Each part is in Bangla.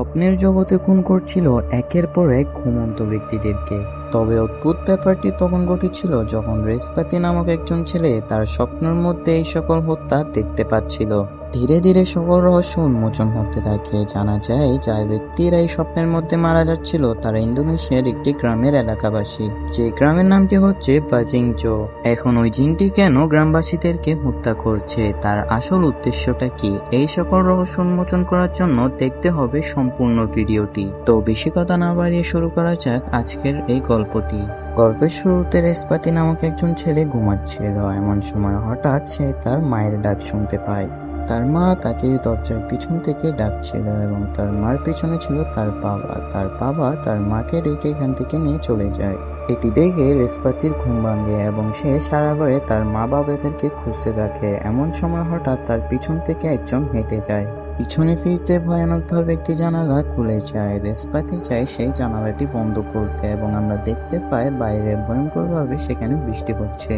স্বপ্নের জগতে খুন করছিল একের পর এক ঘুমন্ত ব্যক্তিদেরকে। তবে অদ্ভুত ব্যাপারটি তখন ঘটেছিল যখন রেসপাতি নামক একজন ছেলে তার স্বপ্নের মধ্যে এই সকল হত্যা দেখতে পাচ্ছিল। ধীরে ধীরে সকল রহস্য উন্মোচন হতে থাকে। জানা যায় যে ব্যক্তিরা এই স্বপ্নের মধ্যে মারা যাচ্ছিল তারা ইন্দোনেশিয়ার একটি গ্রামের এলাকাবাসী, যে গ্রামের নামটি হচ্ছে বাজিংজো। এখন ওই জিনটি কেন গ্রামবাসীদেরকে হত্যা করছে, তার আসল উদ্দেশ্যটা কি, এই সকল রহস্য উন্মোচন করার জন্য দেখতে হবে সম্পূর্ণ ভিডিওটি। তো বেশি কথা না বাড়িয়ে শুরু করা যাক আজকের এই গল্পটি। গল্পের শুরুতে রেসপাতি নামক একজন ছেলে ঘুমাচ্ছিল। এমন সময় হঠাৎ সে তার মায়ের ডাক শুনতে পায়। তার মা তাকে দরজার পিছন থেকে ডাকছিল এবং তার মার পিছনে ছিল তার বাবা। তার বাবা তার মাকে ডেকে এখান থেকে নিয়ে চলে যায়। এটি দেখে রেসপাতির ঘুম ভাঙে এবং সে সারা ঘরে তার মা বাবাদেরকে খুঁজতে থাকে। এমন সময় হঠাৎ তার পিছন থেকে একজন হেঁটে যায়। পিছনে ফিরতে ভয়ানকভাবে একটি জানালা খুলে যায়। রেসপাতি চায় সেই জানালাটি বন্ধ করতে এবং আমরা দেখতে পাই বাইরে ভয়ঙ্করভাবে সেখানে বৃষ্টি হচ্ছে।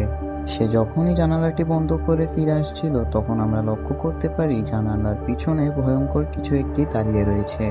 সে যখনই জানালাটি বন্ধ করে ফিরে আসছিল তখন আমরা লক্ষ্য করতে পারি জানালার পিছনে ভয়ঙ্কর কিছু একটি দাঁড়িয়ে রয়েছে।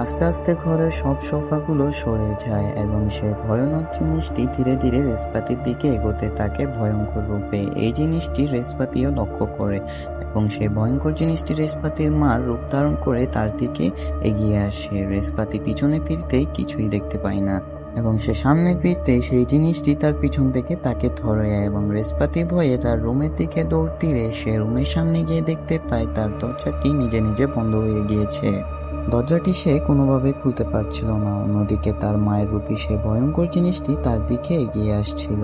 আস্তে আস্তে ঘরের সব সোফাগুলো সরে যায় এবং সে ভয়ানক জিনিসটি ধীরে ধীরে রেসপাতির দিকে এগোতে থাকে ভয়ঙ্কর রূপে। এই জিনিসটি রেসপাতিও লক্ষ্য করে এবং সেই ভয়ঙ্কর জিনিসটি রেসপাতির মার রূপ ধারণ করে তার দিকে এগিয়ে আসে। রেসপাতি পিছনে ফিরতেই কিছুই দেখতে পায় না এবং সে সামনে ফিরতে সেই জিনিসটি তার পিছন থেকে তাকে ধরে এবং রেসপাতি ভয়ে তার রুমের দিকে দৌড় দিয়ে সে রুমের সামনে গিয়ে দেখতে পায় তার দরজাটি নিজে নিজে বন্ধ হয়ে গিয়েছে। দরজাটি সে কোনোভাবে খুলতে পারছিল না। অন্যদিকে তার মায়ের রূপী সে ভয়ঙ্কর জিনিসটি তার দিকে এগিয়ে আসছিল।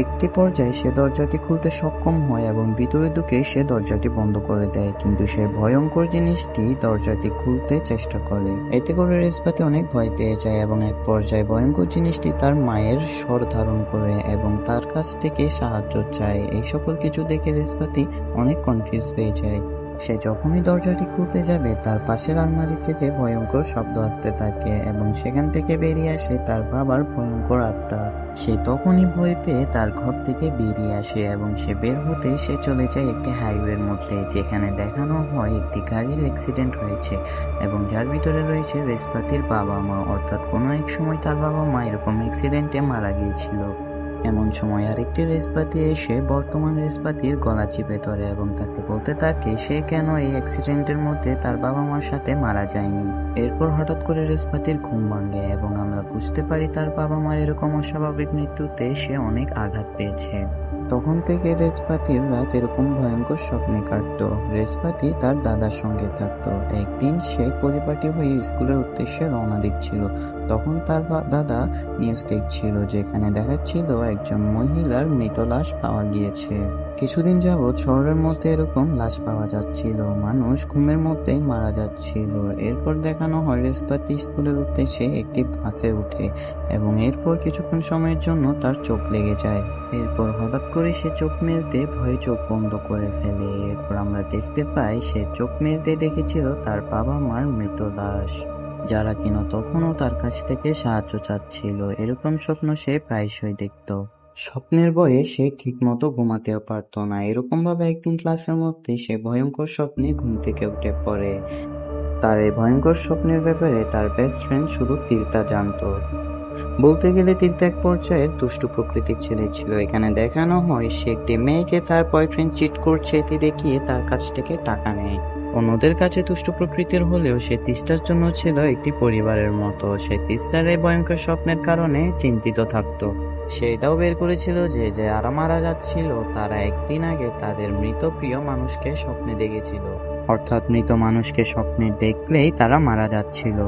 একটি পর্যায়ে সে দরজাটি খুলতে সক্ষম হয় এবং ভিতরে ঢুকে সে দরজাটি বন্ধ করে দেয়, কিন্তু সে ভয়ঙ্কর জিনিসটি দরজাটি খুলতে চেষ্টা করে। এতে করে রেসপাতি অনেক ভয় পেয়ে যায় এবং এক পর্যায়ে ভয়ঙ্কর জিনিসটি তার মায়ের স্বর ধারণ করে এবং তার কাছ থেকে সাহায্য চায়। এই সকল কিছু দেখে রেসপাতি অনেক কনফিউজ হয়ে যায়। সে যখনই দরজাটি খুলতে যাবে তার পাশের আলমারি থেকে ভয়ঙ্কর শব্দ আসতে থাকে এবং সেখান থেকে বেরিয়ে আসে তার বাবার ভয়ঙ্কর আত্মা। সে তখনই ভয় পেয়ে তার ঘর থেকে বেরিয়ে আসে এবং সে বের হতে সে চলে যায় একটি হাইওয়ের মধ্যে, যেখানে দেখানো হয় একটি গাড়ির অ্যাক্সিডেন্ট হয়েছে এবং যার ভিতরে রয়েছে রেসপাতির বাবা মা, অর্থাৎ কোনো এক সময় তার বাবা মা এরকম অ্যাক্সিডেন্টে মারা গিয়েছিল। এমন সময় আরেকটি রেসপাতি এসে বর্তমান রেসপাতির গলা চিপে ধরে এবং তাকে বলতে থাকে সে কেন এই অ্যাক্সিডেন্টের মধ্যে তার বাবা মার সাথে মারা যায়নি। এরপর হঠাৎ করে রেসপাতির ঘুম ভাঙে এবং আমরা বুঝতে পারি তার বাবা মার এরকম অস্বাভাবিক মৃত্যুতে সে অনেক আঘাত পেয়েছে। তখন থেকে রেসপাতির রাত এরকম ভয়ঙ্কর স্বপ্নে কাটত। রেসপাতি তার দাদার সঙ্গে থাকতো। একদিন সে পরিপাটি হয়ে স্কুলের উদ্দেশ্যে রওনা দিচ্ছিল। তখন তার দাদা নিউজ দেখছিল, যেখানে দেখাচ্ছিল একজন মহিলার মৃত লাশ পাওয়া গিয়েছে। কিছুদিন যাবৎ শহরের মধ্যে এরকম লাশ পাওয়া যাচ্ছিল, মানুষ ঘুমের মধ্যেই মারা যাচ্ছিল। এরপর দেখানো হয় রেসপাতি স্কুলের উদ্দেশ্যে একটি বাসে উঠে এবং এরপর কিছুক্ষণ সময়ের জন্য তার চোখ লেগে যায়। এরপর হঠাৎ করে সে চোখ মেলতে ভয়ে চোখ বন্ধ করে ফেলে। এরপর আমরা দেখতে পাই সে চোখ মেলতে দেখেছিল তার বাবা মার মৃত লাশ, যারা কিনা তখনও তার কাছ থেকে সাহায্য চাচ্ছিল। এরকম স্বপ্ন সে প্রায়শই দেখত। স্বপ্নের ভয়ে সে ঠিক মতো ঘুমাতেও পারত না। এরকম ভাবে একদিন ক্লাসের মধ্যে সে ভয়ঙ্কর স্বপ্নে ঘুম থেকে উঠে পড়ে। তার এই ভয়ঙ্কর স্বপ্নের ব্যাপারে তার বেস্ট ফ্রেন্ড শুধু তীর্থা জানতো। বলতে গেলে তীর্থা এক পর্যায়ের দুষ্টু প্রকৃতির ছেলে ছিল। এখানে দেখানো হয় সে একটি মেয়েকে তার বয়ফ্রেন্ড চিট করছে এটি দেখিয়ে তার কাছ থেকে টাকা নেয়। অন্যদের কাছে দুষ্টু প্রকৃতির হলেও সে তিস্তার জন্য ছিল একটি পরিবারের মতো। সে তিস্তার এই ভয়ঙ্কর স্বপ্নের কারণে চিন্তিত থাকতো। সে এটাও বের করেছিল যে যারা মারা যাচ্ছিল তারা একদিন আগে তাদের মৃত প্রিয় মানুষকে স্বপ্নে দেখেছিল, অর্থাৎ মৃত মানুষকে স্বপ্নে দেখলেই তারা মারা যাচ্ছিল।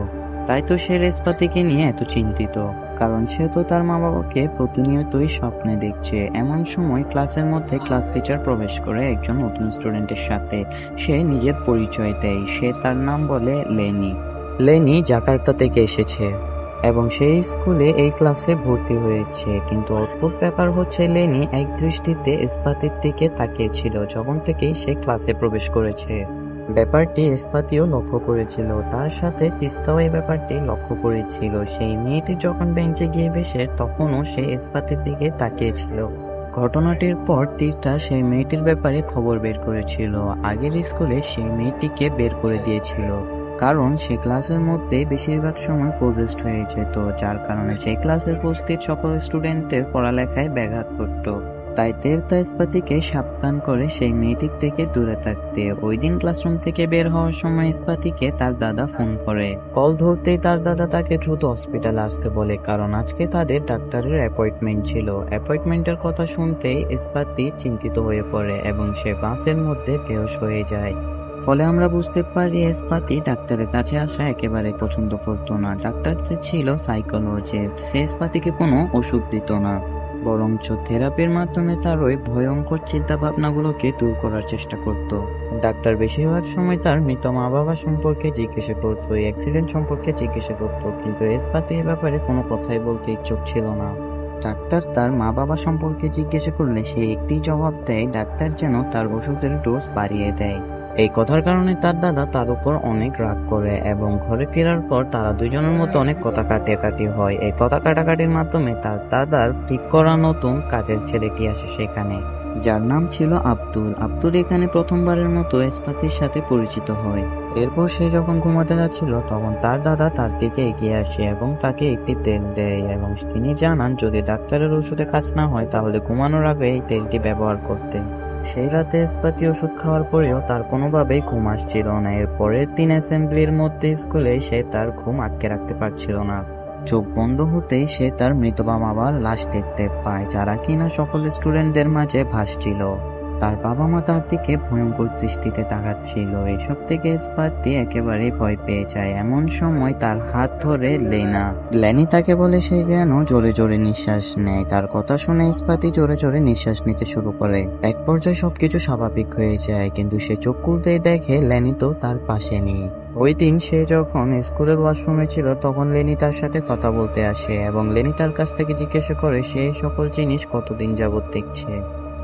তাই তো সে রেসপাতিকে নিয়ে এত চিন্তিত, কারণ সে তো তার মা বাবাকে প্রতিনিয়তই স্বপ্নে দেখছে। এমন সময় ক্লাসের মধ্যে ক্লাস টিচার প্রবেশ করে একজন নতুন স্টুডেন্টের সাথে। সে নিজের পরিচয় দেয়। সে তার নাম বলে লেনি। লেনি জাকার্তা থেকে এসেছে এবং সেই স্কুলে এই ক্লাসে ভর্তি হয়েছে। কিন্তু অদ্ভুত ব্যাপার হচ্ছে লেনি এক দৃষ্টিতে রেসপাতির দিকে তাকিয়েছিল যখন থেকেই সে ক্লাসে প্রবেশ করেছে। ব্যাপারটি রেসপাতিও লক্ষ্য করেছিল, তার সাথে তিস্তাও এই ব্যাপারটি লক্ষ্য করেছিল। সেই মেয়েটি যখন বেঞ্চে গিয়ে বসে তখনও সে রেসপাতির দিকে তাকিয়েছিল। ঘটনাটির পর তীর্থা সেই মেয়েটির ব্যাপারে খবর বের করেছিল। আগের স্কুলে সেই মেয়েটিকে বের করে দিয়েছিল। কারণ সে ক্লাসের মধ্যে বেশিরভাগ সময় পজেসড হয়ে যেত, যার কারণে সেই ক্লাসে উপস্থিত সকল স্টুডেন্টের পড়ালেখায় ব্যাঘাত ঘটত। তাই তেরতা ইস্পাতিকে সাবধান করে সেই মেয়েটির থেকে দূরে থাকতে। ওই দিন ক্লাসরুম থেকে বের হওয়ার সময় ইস্পাতিকে তার দাদা ফোন করে। কল ধরতেই তার দাদা তাকে দ্রুত হসপিটালে আসতে বলে, কারণ আজকে তাদের ডাক্তারের অ্যাপয়েন্টমেন্ট ছিল। অ্যাপয়েন্টমেন্টের কথা শুনতেই ইস্পাতি চিন্তিত হয়ে পড়ে এবং সে বাসের মধ্যে বেহুশ হয়ে যায়। ফলে আমরা বুঝতে পারি ইস্পাতি ডাক্তারের কাছে আসা একেবারে পছন্দ করতো না। ডাক্তার যে ছিল সাইকোলজিস্ট, সে ইস্পাতিকে কোনো ওষুধ দিত না, বরঞ্চ থেরাপির মাধ্যমে তার ওই ভয়ঙ্কর চিন্তা ভাবনাগুলোকে দূর করার চেষ্টা করত। ডাক্তার বেশিরভাগ সময় তার মৃত মা বাবা সম্পর্কে জিজ্ঞাসা করতো, এই অ্যাক্সিডেন্ট সম্পর্কে জিজ্ঞাসা করতো, কিন্তু ইস্পাতি এ ব্যাপারে কোনো কথাই বলতে ইচ্ছুক ছিল না। ডাক্তার তার মা বাবা সম্পর্কে জিজ্ঞাসা করলে সে একটি জবাব দেয়, ডাক্তার যেন তার ওষুধের ডোজ বাড়িয়ে দেয়। এই কথার কারণে তার দাদা তার উপর অনেক রাগ করে এবং ঘরে ফেরার পর তারা দুজনের মধ্যে অনেক কথা কাটাকাটি হয়। এই কথা কাটাকাটির মাধ্যমে তার দাদার ঠিক করা নতুন কাজের ছেলেটি আসে সেখানে, যার নাম ছিল আব্দুল। আব্দুল এখানে প্রথমবারের মতো ইস্পাতির সাথে পরিচিত হয়। এরপর সে যখন ঘুমাতে যাচ্ছিল তখন তার দাদা তার দিকে এগিয়ে আসে এবং তাকে একটি তেল দেয় এবং তিনি জানান যদি ডাক্তারের ওষুধে কাজ না হয় তাহলে ঘুমানোর আগে এই তেলটি ব্যবহার করতে। সেই রাতে ইস্পাতি ওষুধ খাওয়ার পরেও তার কোনোভাবেই ঘুম আসছিল না। এর পরের দিন অ্যাসেম্বলির মধ্যে স্কুলে সে তার ঘুম আটকে রাখতে পারছিল না। চোখ বন্ধ হতেই সে তার মৃত বাবা মার লাশ দেখতে পায়, যারা কিনা সকল স্টুডেন্টদের মাঝে ভাসছিল। তার বাবা মা তার দিকে ভয়ঙ্কর দৃষ্টিতে তাকাচ্ছিল। এসব থেকে ইস্পাতি একেবারে ভয় পেয়ে যায়। এমন সময় তার হাত ধরে লেনি তাকে বলে সে যেন জোরে জোরে নিঃশ্বাস নেয়। তার কথা শুনে ইস্পাতি জোরে জোরে নিঃশ্বাস নিতে শুরু করে। এক পর্যায়ে সবকিছু স্বাভাবিক হয়ে যায়, কিন্তু সে চোখ খুলতেই দেখে লেনি তো তার পাশে নেই। ওই দিন সে যখন স্কুলের ওয়াশরুমে ছিল তখন লেনি তার সাথে কথা বলতে আসে এবং লেনি তার কাছ থেকে জিজ্ঞাসা করে সে সকল জিনিস কতদিন যাবত দেখছে।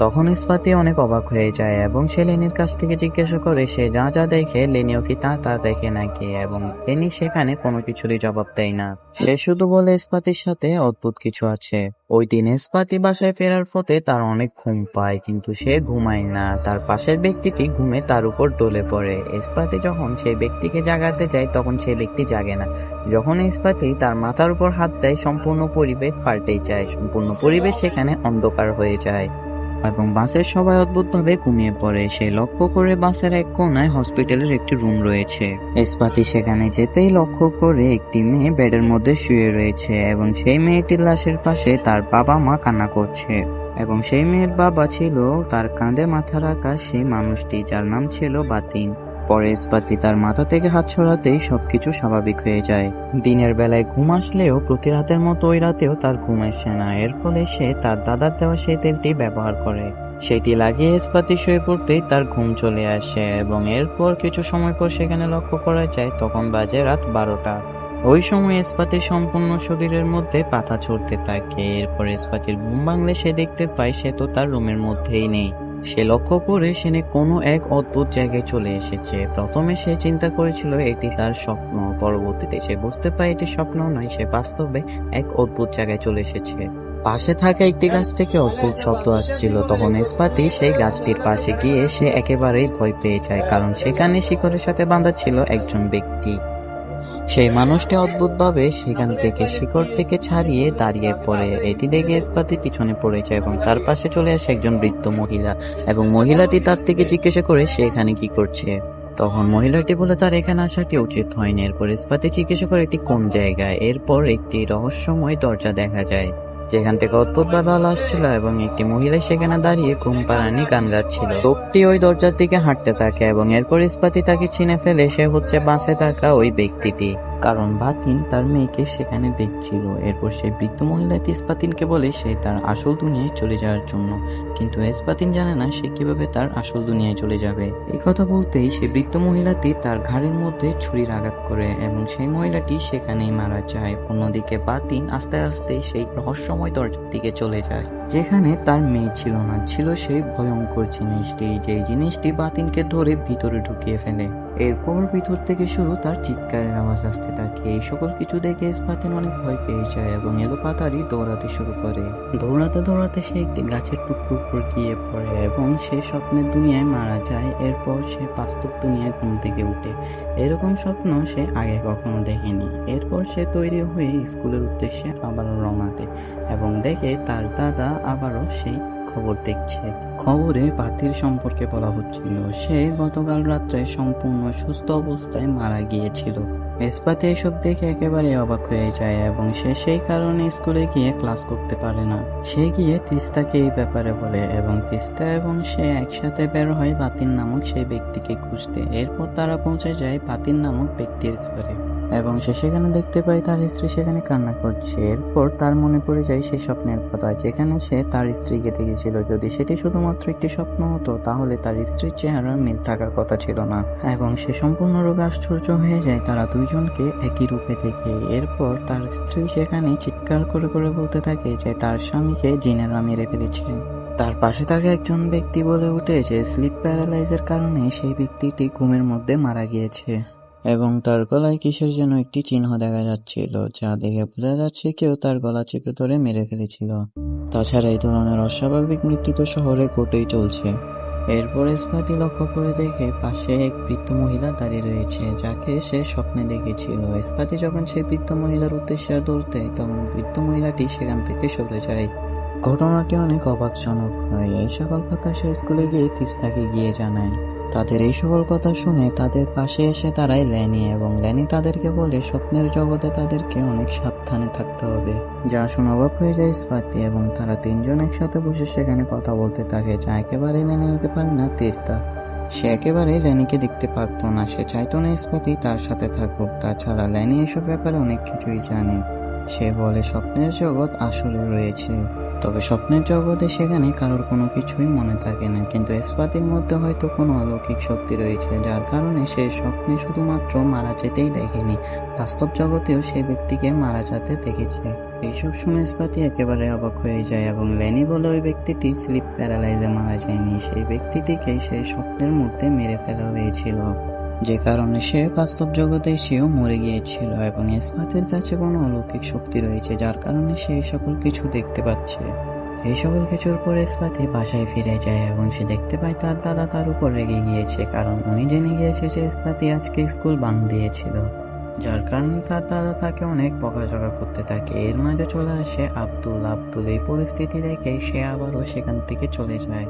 তখন ইস্পাতি অনেক অবাক হয়ে যায় এবং সে লেনির কাছ থেকে জিজ্ঞাসা করে সে যা যা দেখে লেনিও কি তা দেখে নাকি, এবং লেনি সেখানে কোনো কিছুরই জবাব দেয় না। সে শুধু বলে ইস্পাতির সাথে অদ্ভুত কিছু আছে। ওই দিন ইস্পাতি বাসায় ফেরার পথে তার অনেক ঘুম পায়, কিন্তু সে ঘুমায় না। তার পাশের ব্যক্তিটি ঘুমে তার উপর ডলে পড়ে। ইস্পাতি যখন সেই ব্যক্তিকে জাগাতে যায় তখন সেই ব্যক্তি জাগে না। যখন ইস্পাতি তার মাথার উপর হাত দেয় সম্পূর্ণ পরিবেশ পাল্টে যায়। সম্পূর্ণ পরিবেশ সেখানে অন্ধকার হয়ে যায় এবং বাসের সবাই অদ্ভুতভাবে ঘুমিয়ে পড়ে। সে লক্ষ্য করে বাসের এক কোনায় হসপিটালের একটি রুম রয়েছে। ইস্পাতি সেখানে যেতেই লক্ষ্য করে একটি মেয়ে বেডের মধ্যে শুয়ে রয়েছে এবং সেই মেয়েটির লাশের পাশে তার বাবা মা কান্না করছে এবং সেই মেয়ের বাবা ছিল তার কাঁধে মাথা রাখা সেই মানুষটি, যার নাম ছিল বাতিন। পরে ইস্পাতি তার মাথা থেকে হাত সরাতেই সবকিছু স্বাভাবিক হয়ে যায়। দিনের বেলায় ঘুম আসলেও প্রতি রাতের মতো ওই রাতেও তার ঘুম আসে না। এর ফলে সে তার দাদার দেওয়া সেই তেলটি ব্যবহার করে। সেটি লাগিয়ে ইস্পাতি শুয়ে পড়তেই তার ঘুম চলে আসে এবং এরপর কিছু সময় পর সেখানে লক্ষ্য করা যায় তখন বাজে রাত 12টা। ওই সময় ইস্পাতির সম্পূর্ণ শরীরের মধ্যে পাতা ছড়তে থাকে। এরপর ইস্পাতির ঘুম ভাঙলে সে দেখতে পায় সে তো তার রুমের মধ্যেই নেই। সে লক্ষ্য করে সে কোনো এক অদ্ভুত জায়গায় চলে এসেছে। প্রথমে সে চিন্তা করেছিল এটি তার স্বপ্ন, পরবর্তীতে সে বুঝতে পারে এটি স্বপ্ন নয়, সে বাস্তবে এক অদ্ভুত জায়গায় চলে এসেছে। পাশে থাকা একটি গাছ থেকে অদ্ভুত শব্দ আসছিল। তখন ইস্পাতি সেই গাছটির পাশে গিয়ে সে একেবারেই ভয় পেয়ে যায়, কারণ সেখানে শিকড়ের সাথে বাঁধা ছিল একজন ব্যক্তি। সেই মানুষটি অদ্ভুতভাবে সেখান থেকে শিকড় থেকে ছাড়িয়ে দাঁড়িয়ে পড়ে। এটি দেখে ইস্পাতি পিছনে পড়ে যায় এবং তার পাশে চলে আসে একজন বৃদ্ধ মহিলা এবং মহিলাটি তার থেকে জিজ্ঞাসা করে সে এখানে কি করছে। তখন মহিলাটি বলে তার এখানে আসাটি উচিত হয়নি। এরপর ইস্পাতি জিজ্ঞাসা করে এটি কোন জায়গায়। এরপর একটি রহস্যময় দরজা দেখা যায় যেখান থেকে অদ্ভুতভাবে আলো আসছিল এবং একটি মহিলা সেখানে দাঁড়িয়ে ঘুম পাড়ানি গান গাচ্ছিল। লোকটি ওই দরজার দিকে হাঁটতে থাকে এবং এরপর ইস্পাতি তাকে চিনে ফেলে সে হচ্ছে বাসে থাকা ওই ব্যক্তিটি, কারণ বাতিন তার মেয়েকে সেখানে দেখছিল। এরপর সেই বৃদ্ধ মহিলাটি ইস্পাতিনকে বলে সে তার আসল দুনিয়ায় চলে যাওয়ার জন্য, কিন্তু ইস্পাতিন জানে না সে কিভাবে তার আসল দুনিয়ায় চলে যাবে। এই কথা বলতেই সে বৃদ্ধ মহিলাটি তার ঘাড়ের মধ্যে ছুরির আঘাত করে এবং সেই মহিলাটি সেখানেই মারা যায়। অন্যদিকে বাতিন আস্তে আস্তে সেই রহস্যময় দরজার দিকে চলে যায়। যেখানে তার মেয়ে ছিল না, ছিল সেই ভয়ঙ্কর জিনিসটি, যে জিনিসটি বাতিনকে ধরে ভিতরে ঢুকিয়ে ফেলে। এরপর ভিতর থেকে শুধু তার চিৎকারের আওয়াজ আসতে থাকে। এই সকল কিছু দেখে বাতিন অনেক ভয় পেয়ে যায় এবং এলোপাতাড়ি দৌড়াতে শুরু করে। দৌড়াতে দৌড়াতে সে একটি গাছের টুকরোর উপর গিয়ে পড়ে এবং সে স্বপ্নের দুনিয়ায় মারা যায়। এরপর সে বাস্তব দুনিয়ায় ঘুম থেকে উঠে। এরকম স্বপ্ন সে আগে কখনো দেখেনি। এরপর সে তৈরি হয়ে স্কুলের উদ্দেশ্যে আবারও রওনা দেয় এবং দেখে তার দাদা আবারও সেই খবর দেখছে। খবরে বাতির সম্পর্কে বলা হচ্ছিল সে গতকাল রাত্রে সম্পূর্ণ সুস্থ অবস্থায় মারা গিয়েছিল। এসপাতি এসব দেখে একেবারে অবাক হয়ে যায় এবং সে সেই কারণে স্কুলে গিয়ে ক্লাস করতে পারে না। সে গিয়ে তিস্তাকে এই ব্যাপারে বলে এবং তিস্তা এবং সে একসাথে বের হয় বাতিন নামক সেই ব্যক্তিকে খুঁজতে। এরপর তারা পৌঁছে যায় বাতিন নামক ব্যক্তির ঘরে এবং সে সেখানে দেখতে পায় তার স্ত্রী সেখানে কান্না করছে। এরপর তার মনে পড়ে যায় সেই স্বপ্নের কথা, যেখানে সে তার স্ত্রীকে দেখেছিল। যদি সেটি শুধুমাত্র একটি স্বপ্ন হতো তাহলে তার স্ত্রীর চেহারা মিল থাকার কথা ছিল না এবং সে সম্পূর্ণরূপে আশ্চর্য হয়ে যায় তারা দুইজনকে একই রূপে দেখে। এরপর তার স্ত্রী সেখানে চিৎকার করে করে বলতে থাকে যে তার স্বামীকে জিনেরা মেরে ফেলেছে। তার পাশে থাকা একজন ব্যক্তি বলে উঠে যে স্লিপ প্যারালাইজের কারণে সেই ব্যক্তিটি ঘুমের মধ্যে মারা গিয়েছে এবং তার গলায় কিসের যেন একটি চিহ্ন দেখা যাচ্ছিল, যা দেখে বোঝা যাচ্ছে কেউ তার গলা চেপে ধরে মেরে ফেলেছিল। তাছাড়া এই ধরনের অস্বাভাবিক মৃত্যু তো শহরে ঘটেই চলছে। এরপর এসপাতি লক্ষ্য করে দেখে পাশে এক বৃদ্ধ মহিলা দাঁড়িয়ে রয়েছে, যাকে সে স্বপ্নে দেখেছিল। এসপাতি যখন সেই বৃদ্ধ মহিলার উদ্দেশ্যে দৌড়তে তখন বৃদ্ধ মহিলাটি সেখান থেকে সরে যায়। ঘটনাটি অনেক অবাকজনক হয়। এই সকল কথা সে স্কুলে গিয়ে তিস্তাকে গিয়ে জানায়। তাদের এই সকল কথা শুনে তাদের পাশে এসে দাঁড়ায় ল্যানি এবং ল্যানি তাদেরকে বলে স্বপ্নের জগতে তাদেরকে অনেক সাবধানে থাকতে হবে। যা শুনে অবাক হয়ে যায় স্পাতি এবং তারা তিনজন একসাথে বসে সেখানে কথা বলতে থাকে, যা একেবারে মেনে নিতে পারে না তিস্তা। সে একেবারে ল্যানিকে দেখতে পারতো না, সে চাইতো না স্পাতি তার সাথে থাকুক। তাছাড়া ল্যানি এসব ব্যাপারে অনেক কিছুই জানে। সে বলে স্বপ্নের জগৎ আসলে রয়েছে, তবে স্বপ্নের জগতে সেখানে কারোর কোনো কিছুই মনে থাকে না, কিন্তু এসপাতির মধ্যে হয়তো কোনো অলৌকিক শক্তি রয়েছে, যার কারণে সে স্বপ্নে শুধুমাত্র মারা যেতেই দেখেনি, বাস্তব জগতেও সে ব্যক্তিকে মারা যেতে দেখেছে। এইসব শুনে এসপাতি একেবারে অবাক হয়ে যায় এবং ল্যানি বলে ওই ব্যক্তিটি স্লিপ প্যারালাইজে মারা যায়নি, সেই ব্যক্তিটিকে সেই স্বপ্নের মধ্যে মেরে ফেলা হয়েছিল, যে কারণে সে বাস্তব জগতে সেও মরে গিয়েছিল এবং এসপাতের কাছে কোনো অলৌকিক শক্তি রয়েছে, যার কারণে সে এই সকল কিছু দেখতে পাচ্ছে। এই সকল কিছুর পর এসপাতি বাসায় ফিরে যায় এবং সে দেখতে পায় তার দাদা তার উপর রেগে গিয়েছে, কারণ উনি জেনে গিয়েছে যে এসপাতি আজকে স্কুল ভাঙ দিয়েছিল, যার কারণে তার দাদা তাকে অনেক বকাঝকা করতে থাকে। এর মাঝে চলে আসে আব্দুল। এই পরিস্থিতি দেখে সে আবারও সেখান থেকে চলে যায়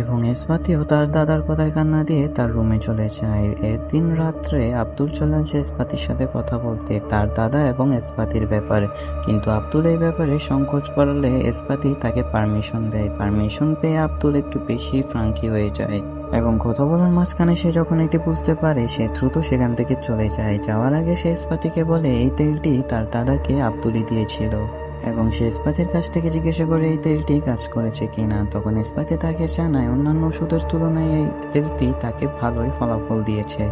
এবং এসপাতিও তার দাদার কথায় কান্না দিয়ে তার রুমে চলে যায়। এর দিন রাত্রে আব্দুল চলে আসে এসপাতির সাথে কথা বলতে তার দাদা এবং এসপাতির ব্যাপারে, কিন্তু আব্দুল এই ব্যাপারে সংকোচ করলে এসপাতি তাকে পারমিশন দেয়। পারমিশন পেয়ে আব্দুল একটু বেশি ফ্রাঙ্কি হয়ে যায় এবং কথা বলার মাঝখানে সে যখন এটি বুঝতে পারে সে দ্রুত সেখান থেকে চলে যায়। যাওয়ার আগে সে এসপাতিকে বলে এই তেলটি তার দাদাকে আব্দুলই দিয়েছিল এবং সে এসপাতির কাছ থেকে জিজ্ঞাসা করে এই তেলটি কাজ করেছে কিনা। তখন এসপাতি তাকে জানায় অন্যান্য ওষুধের তুলনায় এই তেলটি তাকে ভালোই ফলাফল দিয়েছে।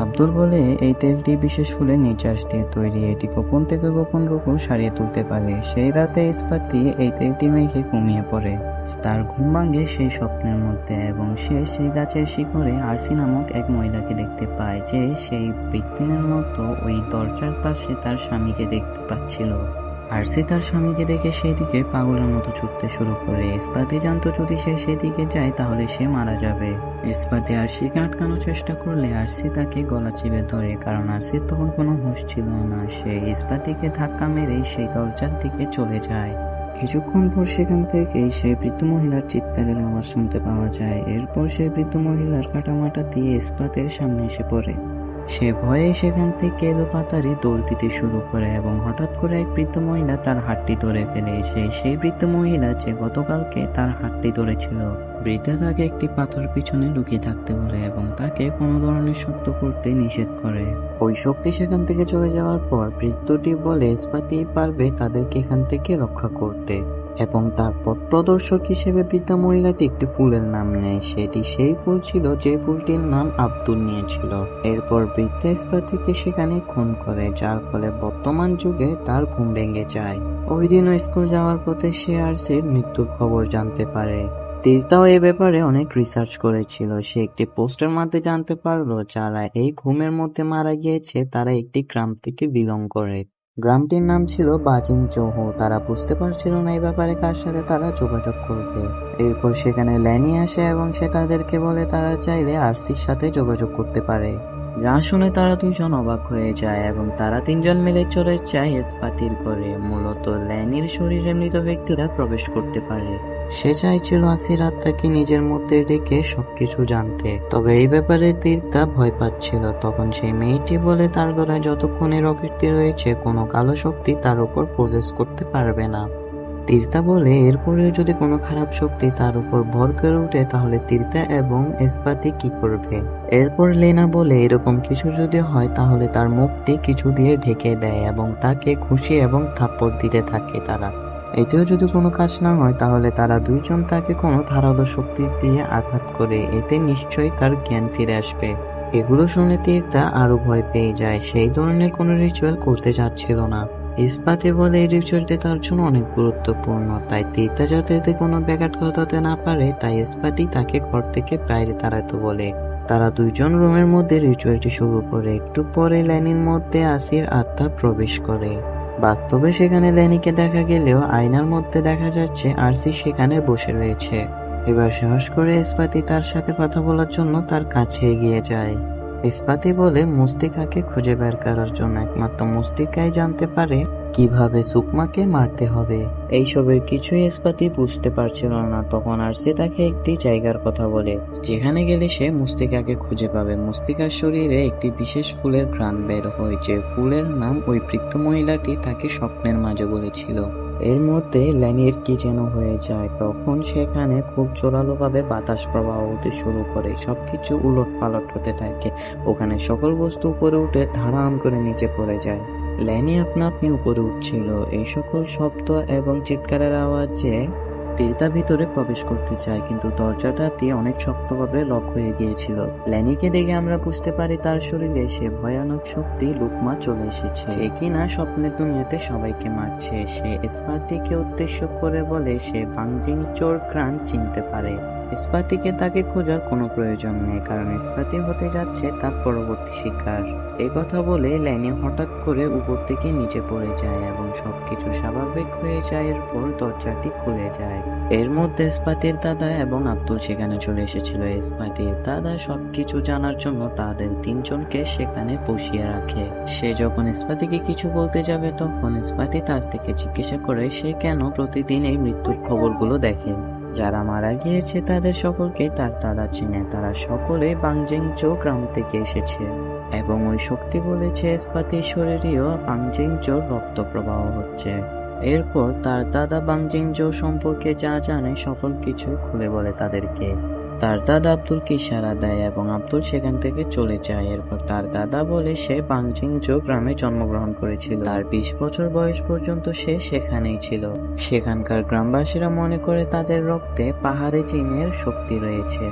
আব্দুল বলে এই তেলটি বিশেষ ফুলের নির্যাস দিয়ে তৈরি, এটি গোপন থেকে গোপন রোগও সারিয়ে তুলতে পারে। সেই রাতে এসপাতি এই তেলটি মেখে ঘুমিয়ে পড়ে। তার ঘুম ভাঙে সেই স্বপ্নের মধ্যে এবং সে সেই গাছের শিখরে আরসি নামক এক মহিলাকে দেখতে পায়, যে সেই ব্যক্তির মতো ওই দরজার পাশে তার স্বামীকে দেখতে পাচ্ছিল। আরসি তার স্বামীকে দেখে সেই দিকে পাগলের মতো ছুটতে শুরু করে। এসপাতি জানতো যদি সে সেদিকে যায় তাহলে সে মারা যাবে। এসপাতি আরসিকে আটকানোর চেষ্টা করলে আরসি তাকে গলা চিপে ধরে, কারণ আরসির তখন কোনো হুঁশ ছিল না। সে এসপাতিকে ধাক্কা মেরে সেই দরজার দিকে চলে যায়। কিছুক্ষণ পর সেখান থেকে সেই বৃদ্ধ মহিলার চিৎকারের আওয়াজ শুনতে পাওয়া যায়। এরপর সেই বৃদ্ধ মহিলার কাটামাটা দিয়ে এসপাতের সামনে এসে পড়ে। সে ভয়ে সেখান থেকে এলোপাতাড়ি দৌড় দিতে শুরু করে এবং হঠাৎ করে এক বৃদ্ধ মহিলা তার হাতটি ধরে ফেলে। সেই বৃদ্ধ মহিলা যে গতকালকে তার হাতটি ধরেছিল। বৃদ্ধা তাকে একটি পাথর পিছনে লুকিয়ে থাকতে বলে এবং তাকে কোনো ধরনের শব্দ করতে নিষেধ করে। ওই শক্তি সেখান থেকে চলে যাওয়ার পর বৃদ্ধটি বলে এসপাতি পারবে তাদেরকে এখান থেকে রক্ষা করতে। এবং তার পথ প্রদর্শক হিসেবে বৃদ্ধা মহিলাটি একটি ফুলের নাম নেয়। সেটি সেই ফুল ছিল যে ফুলটির নাম আব্দুল নিয়েছিল। এরপর বৃদ্ধা ইস্পাতিকে সেখানে খুন করে, যার ফলে বর্তমান যুগে তার ঘুম ভেঙে যায়। ওই দিনও স্কুল যাওয়ার পথে সে আরসির মৃত্যুর খবর জানতে পারে। তিস্তাও এ ব্যাপারে অনেক রিসার্চ করেছিল। সে একটি পোস্টের মধ্যে জানতে পারলো যারা এই ঘুমের মধ্যে মারা গিয়েছে তারা একটি গ্রাম থেকে বিলং করে। গ্রামটির নাম ছিল বাজিং চৌহু। তারা বুঝতে পারছিল না এই ব্যাপারে কার সাথে তারা যোগাযোগ করবে। এরপর সেখানে ল্যানি আসে এবং সে তাদেরকে বলে তারা চাইলে আরসির সাথে যোগাযোগ করতে পারে। যা শুনে তারা দুইজন অবাক হয়ে যায় এবং তারা তিনজন মিলে চলে যায় এসপাতির ঘরে। মূলত ল্যানির শরীরে মৃত ব্যক্তিরা প্রবেশ করতে পারে। সে চাইছিল আসির আত্মাকে নিজের মধ্যে রেখে সবকিছু জানতে। তবে এই ব্যাপারে তিস্তা ভয় পাচ্ছিল। তখন সেই মেয়েটি বলে তার গলায় যতক্ষণ এই রকেটটি রয়েছে কোনো কালো শক্তি তার উপর প্রসেস করতে পারবে না। তিস্তা বলে এরপরেও যদি কোনো খারাপ শক্তি তার উপর ভর করে উঠে তাহলে তিস্তা এবং এসপাতি কি করবে। এরপর লেনা বলে এরকম কিছু যদি হয় তাহলে তার মুখটি কিছু দিয়ে ঢেকে দেয় এবং তাকে খুশি এবং থাপ্পড় দিতে থাকে তারা। এতেও যদি কোনো কাজ না হয় তাহলে তারা দুইজন তাকে কোনো ধারালো শক্তি দিয়ে আঘাত করে, এতে নিশ্চয়ই তার জ্ঞান ফিরে আসবে। এগুলো শুনে তিস্তা আরো ভয় পেয়ে যায়। সেই ধরনের কোনো রিচুয়াল করতে চাচ্ছিল না। ইস্পাতি বলে এই রিচুয়ালটি তার জন্য অনেক গুরুত্বপূর্ণ, তাই তিস্তা যাতে এতে কোনো ব্যাঘাত ঘটাতে না পারে তাই ইস্পাতি তাকে ঘর থেকে বাইরে তাড়াতে বলে। তারা দুইজন রুমের মধ্যে রিচুয়ালটি শুরু করে। একটু পরে ল্যানির মধ্যে আসির আত্মা প্রবেশ করে। বাস্তবে সেখানে ল্যানিকে দেখা গেলেও আয়নার মধ্যে দেখা যাচ্ছে আরসি সেখানে বসে রয়েছে। এবার সাহস করে ইস্পাতি তার সাথে কথা বলার জন্য তার কাছে এগিয়ে যায়। ইস্পাতি বলে মুস্তিকাকে খুঁজে বের করার জন্য একমাত্র মুস্তিকাই জানতে পারে কিভাবে সুকমাকে মারতে হবে। এইসবের কিছুই ইস্পাতি বুঝতে পারছিল না। তখন আরসি তাকে একটি জায়গার কথা বলে যেখানে গেলে সে মুস্তিকাকে খুঁজে পাবে। মুস্তিকার শরীরে একটি বিশেষ ফুলের ঘ্রাণ বের হয়, যে ফুলের নাম ওই বৃদ্ধ মহিলাটি তাকে স্বপ্নের মাঝে বলেছিল। এর মধ্যে ল্যানির কি যেন হয়ে যায়। তখন সেখানে খুব জোরালো ভাবে বাতাস প্রবাহ হতে শুরু করে। সবকিছু উলট পালট হতে থাকে। ওখানে সকল বস্তু উপরে উঠে ধারাম করে নিচে পড়ে যায়। ল্যানি আপনা আপনি উপরে উঠছিল। এই সকল শব্দ এবং চিৎকারের আওয়াজে তিস্তা ভিতরে প্রবেশ করতে চায়, কিন্তু দরজাটাতে অনেক শক্তভাবে লক হয়ে গিয়েছিল। ল্যানিকে দেখে আমরা বুঝতে পারি তার শরীরে সে ভয়ানক শক্তি লুকমা চলে এসেছে, যে কিনা স্বপ্নের দুনিয়াতে সবাইকে মারছে। সে ইস্পাতিকে উদ্দেশ্য করে বলে সে বাংজিং চোর গ্রান চিনতে পারে। ইস্পাতিকে তাকে খোঁজার কোনো প্রয়োজন নেই, কারণ ইস্পাতি হতে যাচ্ছে তার পরবর্তী শিকার। এই কথা বলে ল্যানি হঠাৎ করে উপর থেকে নিচে পড়ে যায় এবং সবকিছু স্বাভাবিক হয়ে যায়। এরপর দরজাটি খুলে যায়। এর মধ্যে ইস্পাতির দাদা এবং আব্দুল সেখানে চলে এসেছিল। ইস্পাতির দাদা সবকিছু জানার জন্য তাদের তিনজনকে সেখানে বসিয়ে রাখে। সে যখন ইস্পাতিকে কিছু বলতে যাবে তখন ইস্পাতি তার থেকে জিজ্ঞাসা করে সে কেন প্রতিদিন এই মৃত্যুর খবরগুলো দেখে। যারা মারা গিয়েছে তাদের সকলকে তার দাদা চিনে। তারা সকলেই বাংজেংচো গ্রাম থেকে এসেছে এবং ওই শক্তি বলেছে ইস্পাতির শরীরেও বাংজেংচোর রক্ত প্রবাহ হচ্ছে। এরপর তার দাদা বাংজেংচো সম্পর্কে যা জানে সকল কিছুই খুলে বলে তাদেরকে। তার দাদা আব্দুলকে ইশারা দেয় এবং আব্দুল সেখান থেকে চলে যায়। এরপর তার দাদা বলে সে বাংজিংচো গ্রামে জন্মগ্রহণ করেছিল। তার 20 বছর বয়স পর্যন্ত সে সেখানেই ছিল। সেখানকার গ্রামবাসীরা মনে করে তাদের রক্তে পাহাড়ে জিনের শক্তি রয়েছে,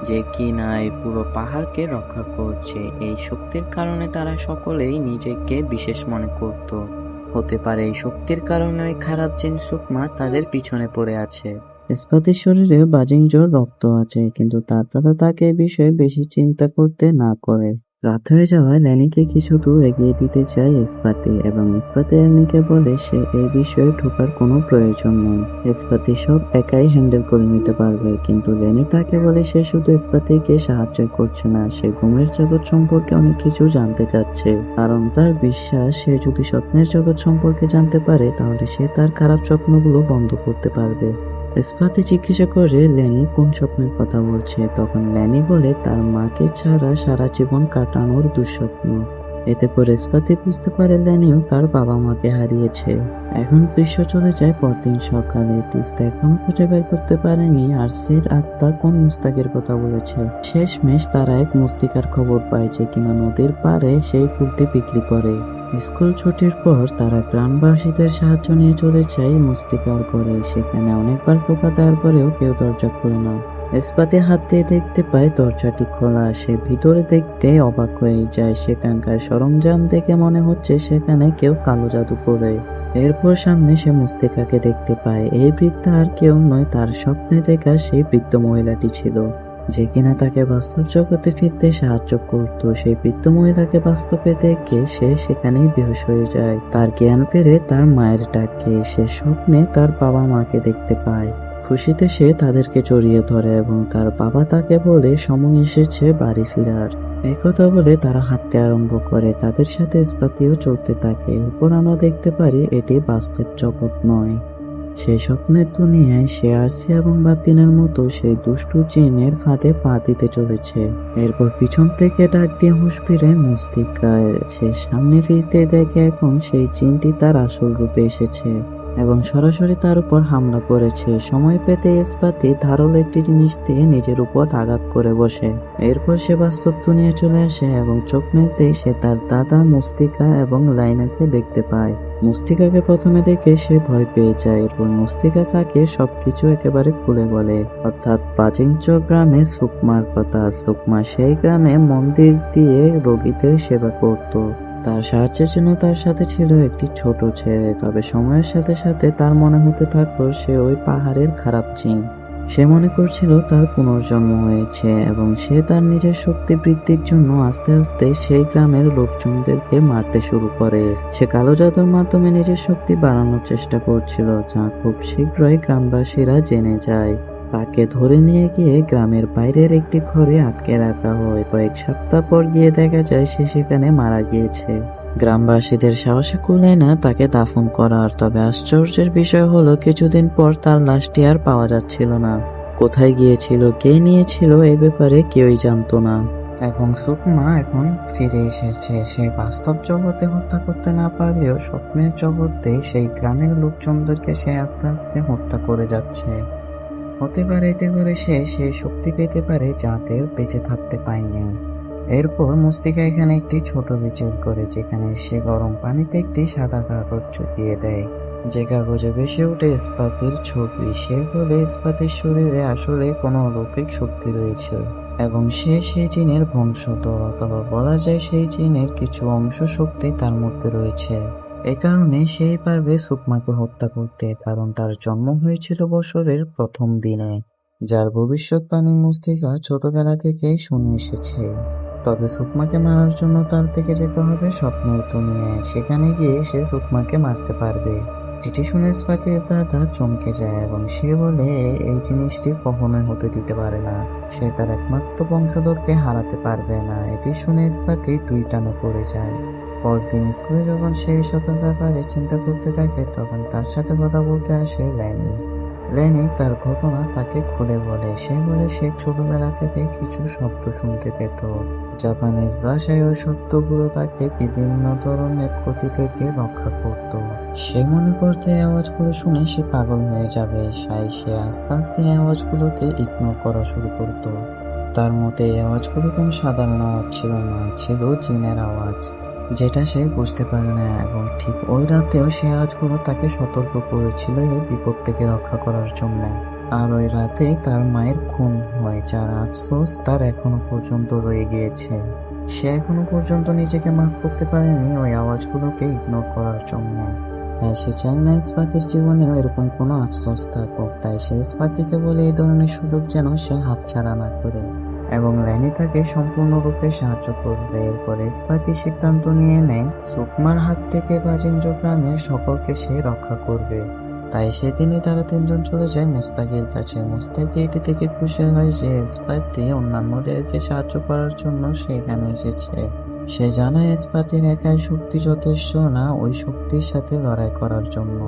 যে কিনা এই পুরো পাহাড়কে রক্ষা করছে। এই শক্তির কারণে তারা সকলেই নিজেকে বিশেষ মনে করত। হতে পারে এই শক্তির কারণে ওই খারাপ জিন সুকমা তাদের পিছনে পড়ে আছে। ইস্পাতির শরীরে বাজিংজোর রক্ত আছে, কিন্তু তার দাদা তাকে এই বিষয়ে বেশি চিন্তা করতে না করে। রাত হয়ে যাওয়ায় ল্যানিকে কিছু দূর এগিয়ে দিতে চায় ইস্পাতি এবং ইস্পাতি ল্যানিকে বলে সে এই বিষয়ে ঢোকার কোনো প্রয়োজন নেই। ইস্পাতি সব একাই হ্যান্ডেল করে নিতে পারবে, কিন্তু ল্যানি তাকে বলে সে শুধু ইস্পাতিকে সাহায্য করছে না, সে ঘুমের জগৎ সম্পর্কে অনেক কিছু জানতে চাচ্ছে। কারণ তার বিশ্বাস সে যদি স্বপ্নের জগৎ সম্পর্কে জানতে পারে তাহলে সে তার খারাপ স্বপ্নগুলো বন্ধ করতে পারবে। ইস্পাতি জিজ্ঞাসা করে ল্যানি কোন স্বপ্নের কথা বলছে। তখন ল্যানি বলে তার মাকে ছাড়া সারা জীবন কাটানোর দুঃস্বপ্ন। এতে করে ইস্পাতি বুঝতে পারে ল্যানিও তার বাবা মাকে হারিয়েছে। এখন দৃশ্য চলে যায় পরদিন সকালে। তিস্তা এখনো খুঁজে বের করতে পারেনি আরসির আত্মা কোন মুস্তাকের কথা বলেছে। শেষমেশ তারা এক মুস্তিকার খবর পায় যে কিনা নদীর পাড়ে সেই ফুলটি বিক্রি করে। স্কুল ছুটির পর তারা গ্রামবাসীদের সাহায্য নিয়ে চলে যায় মুস্তিকার ঘরে। সেখানে অনেকবার টোকা দেওয়ার পরেও কেউ দরজা খোলে না। এসপাতে হাত দিয়ে দেখতে পায় দরজাটি খোলা। সে ভিতরে দেখতে অবাক হয়ে যায়। সেখানকার সরঞ্জাম দেখে মনে হচ্ছে সেখানে কেউ কালো জাদু করে। এরপর সামনে সে মুস্তিকাকে দেখতে পায়। এই বৃদ্ধা আর কেউ নয়, তার স্বপ্নে দেখা সেই বৃদ্ধ মহিলাটি ছিল, যে কিনা তাকে বাস্তব জগতে ফিরতে সাহায্য করত। সেই বৃদ্ধ মহিলাকে বাস্তবে দেখে সে সেখানেই বেহুশ হয়ে যায়। তার জ্ঞান ফেরে তার মায়ের ডাকে। সে স্বপ্নে তার বাবা মাকে দেখতে পায়। খুশিতে সে তাদেরকে জড়িয়ে ধরে এবং তার বাবা তাকে বলে সময় এসেছে বাড়ি ফেরার। এই কথা বলে তারা হাঁটতে আরম্ভ করে। তাদের সাথে স্পাতিও চলতে থাকে। এরপর আমরা দেখতে পারি এটি বাস্তব জগৎ নয়, সেই স্বপ্নের দুনিয়ায় সে আরসি এবং বাতিনের মতো সেই দুষ্টু জিনের ফাঁদে পা দিতে চলেছে। এরপর পিছন থেকে ডাক দিয়ে হুঁশ ফিরে মুস্তিকায়। সে সামনে ফিরতে দেখে এখন সেই জিনটি তার আসল রূপে এসেছে এবং সরাসরি তার উপর হামলা করেছে। সময় পেতে ইস্পাতি ধারালো একটি জিনিস দিয়ে নিজের উপর আঘাত করে বসে। এরপর সে বাস্তব দুনিয়ায় চলে আসে এবং চোখ মেলতেই সে তার দাদা মুস্তিকা এবং লাইনাকে দেখতে পায়। মুস্তিকাকে প্রথমে দেখে সে ভয় পেয়ে যায়। এরপর মুস্তিকা তাকে সবকিছু একেবারে খুলে বলে, অর্থাৎ বাজিঞ্চ গ্রামে সুকমার কথা। সুকমা সেই গ্রামে মন্দির দিয়ে রোগীদের সেবা করত। তার সাহায্যের জন্য তার সাথে ছিল একটি ছোট ছেলে। তবে সময়ের সাথে সাথে তার মনে হতে থাকলো সে ওই পাহাড়ের খারাপ জিন। সে মনে করছিল তার পুনর্জন্ম হয়েছে এবং সে তার নিজের শক্তি বৃদ্ধির জন্য আস্তে আস্তে সেই গ্রামের লোকজনদেরকে মারতে শুরু করে। সে কালো জাদুর মাধ্যমে নিজের শক্তি বাড়ানোর চেষ্টা করছিল, যা খুব শীঘ্রই গ্রামবাসীরা জেনে যায়। তাকে ধরে নিয়ে গিয়ে গ্রামের বাইরের একটি ঘরে আটকে রাখা হয়। কয়েক সপ্তাহ পর গিয়ে দেখা যায় সে সেখানে মারা গিয়েছে। গ্রামবাসীদের সাহসে কুলায় না তাকে দাফন করার। তবে আশ্চর্যের বিষয় হলো কিছুদিন পর তার লাশটি আর পাওয়া যাচ্ছিল না। কোথায় গিয়েছিল, কে নিয়েছিল, এ ব্যাপারে কেউই জানতো না। এবং সুকমা এখন ফিরে এসেছে। সে বাস্তব জগতে হত্যা করতে না পারলেও স্বপ্নের জগতে সেই গ্রামের লোকজনদেরকে সে আস্তে আস্তে হত্যা করে যাচ্ছে। হতে পারে এতে করে সে সেই শক্তি পেতে পারে যাতে বেঁচে থাকতে পায়নি। এরপর মুস্তিকা এখানে একটি ছোট রিচুয়াল করে, যেখানে সে গরম পানিতে একটি সাদা কাগজ চুপিয়ে দেয়, যে কাগজে ভেসে ওঠে ইস্পাতের ছবি। সে বলে ইস্পাতের শরীরে আসলে কোনো অলৌকিক শক্তি রয়েছে এবং সে সেই জিনের বংশধর, অথবা বলা যায় সেই জিনের কিছু অংশ শক্তি তার মধ্যে রয়েছে। এ কারণে সেই পারবে সুকমাকে হত্যা করতে, কারণ তার জন্ম হয়েছিল বছরের প্রথম দিনে, যার ভবিষ্যৎবাণী মুস্তিকা ছোটবেলা থেকেই শুনে এসেছে। তবে সুকমাকে মারার জন্য তার থেকে যেতে হবে স্বপ্নের দুনিয়ায়। সেখানে গিয়ে সে সুকমাকে মারতে পারবে। এটি শুনে ইস্পাতের দাদা চমকে যায় এবং সে বলে এই জিনিসটি কখনোই হতে দিতে পারে না। সে তার একমাত্র বংশধরকে হারাতে পারবে না। এটি শুনে ইস্পাতি দুই টানে পড়ে যায়। পরদিন স্কুলে যখন সে সকল ব্যাপারে চিন্তা করতে থাকে, তখন তার সাথে কথা বলতে আসে ল্যানি। ল্যানি তার ঘটনা তাকে খুলে বলে। সে বলে সে ছোটবেলা থেকে কিছু শব্দ শুনতে পেত। জাপানিজ ভাষায় ওই শব্দগুলো তাকে বিভিন্ন ধরনের ক্ষতি থেকে রক্ষা করত। সে মনে করতে আওয়াজগুলো শুনে সে পাগল হয়ে যাবে। সে আস্তে আস্তে আওয়াজগুলোকে ইগনোর করা শুরু করত। তার মতে এই আওয়াজগুলো কোনো সাধারণ আওয়াজ ছিল না, ছিল জিনের আওয়াজ, যেটা সে বুঝতে পারে না। এবং ঠিক ওই রাতেও সে আওয়াজগুলো তাকে সতর্ক করেছিল এই বিপদ থেকে রক্ষা করার জন্য। আর ওই রাতে তার মায়ের খুন হয়, যার আফসোস তার এখনো পর্যন্ত রয়ে গিয়েছে। সে এখনো পর্যন্ত নিজেকে মাফ করতে পারেনি ওই আওয়াজগুলোকে ইগনোর করার জন্য। তাই সে চায় না ইস্পাতের জীবনেও এরকম কোনো আফসোস থাকুক। তাই সে ইস্পাতিকে বলে এই ধরনের সুযোগ যেন সে হাতছাড়া না করে, এবং ল্যানি তাকে সম্পূর্ণরূপে সাহায্য করবে। এরপরে ইস্পাতি সিদ্ধান্ত নিয়ে নেয় সুকমার হাত থেকে বাজিঞ্জ গ্রামের সকলকে সে রক্ষা করবে। তাই সেদিনই তারা তিনজন চলে যায় মুস্তাকির কাছে। মুস্তাকি এটি থেকে খুশি হয় যে ইস্পাতি অন্যান্যদেরকে সাহায্য করার জন্য সে এখানে এসেছে। সে জানায় ইস্পাতির একাই শক্তি যথেষ্ট না ওই শক্তির সাথে লড়াই করার জন্য।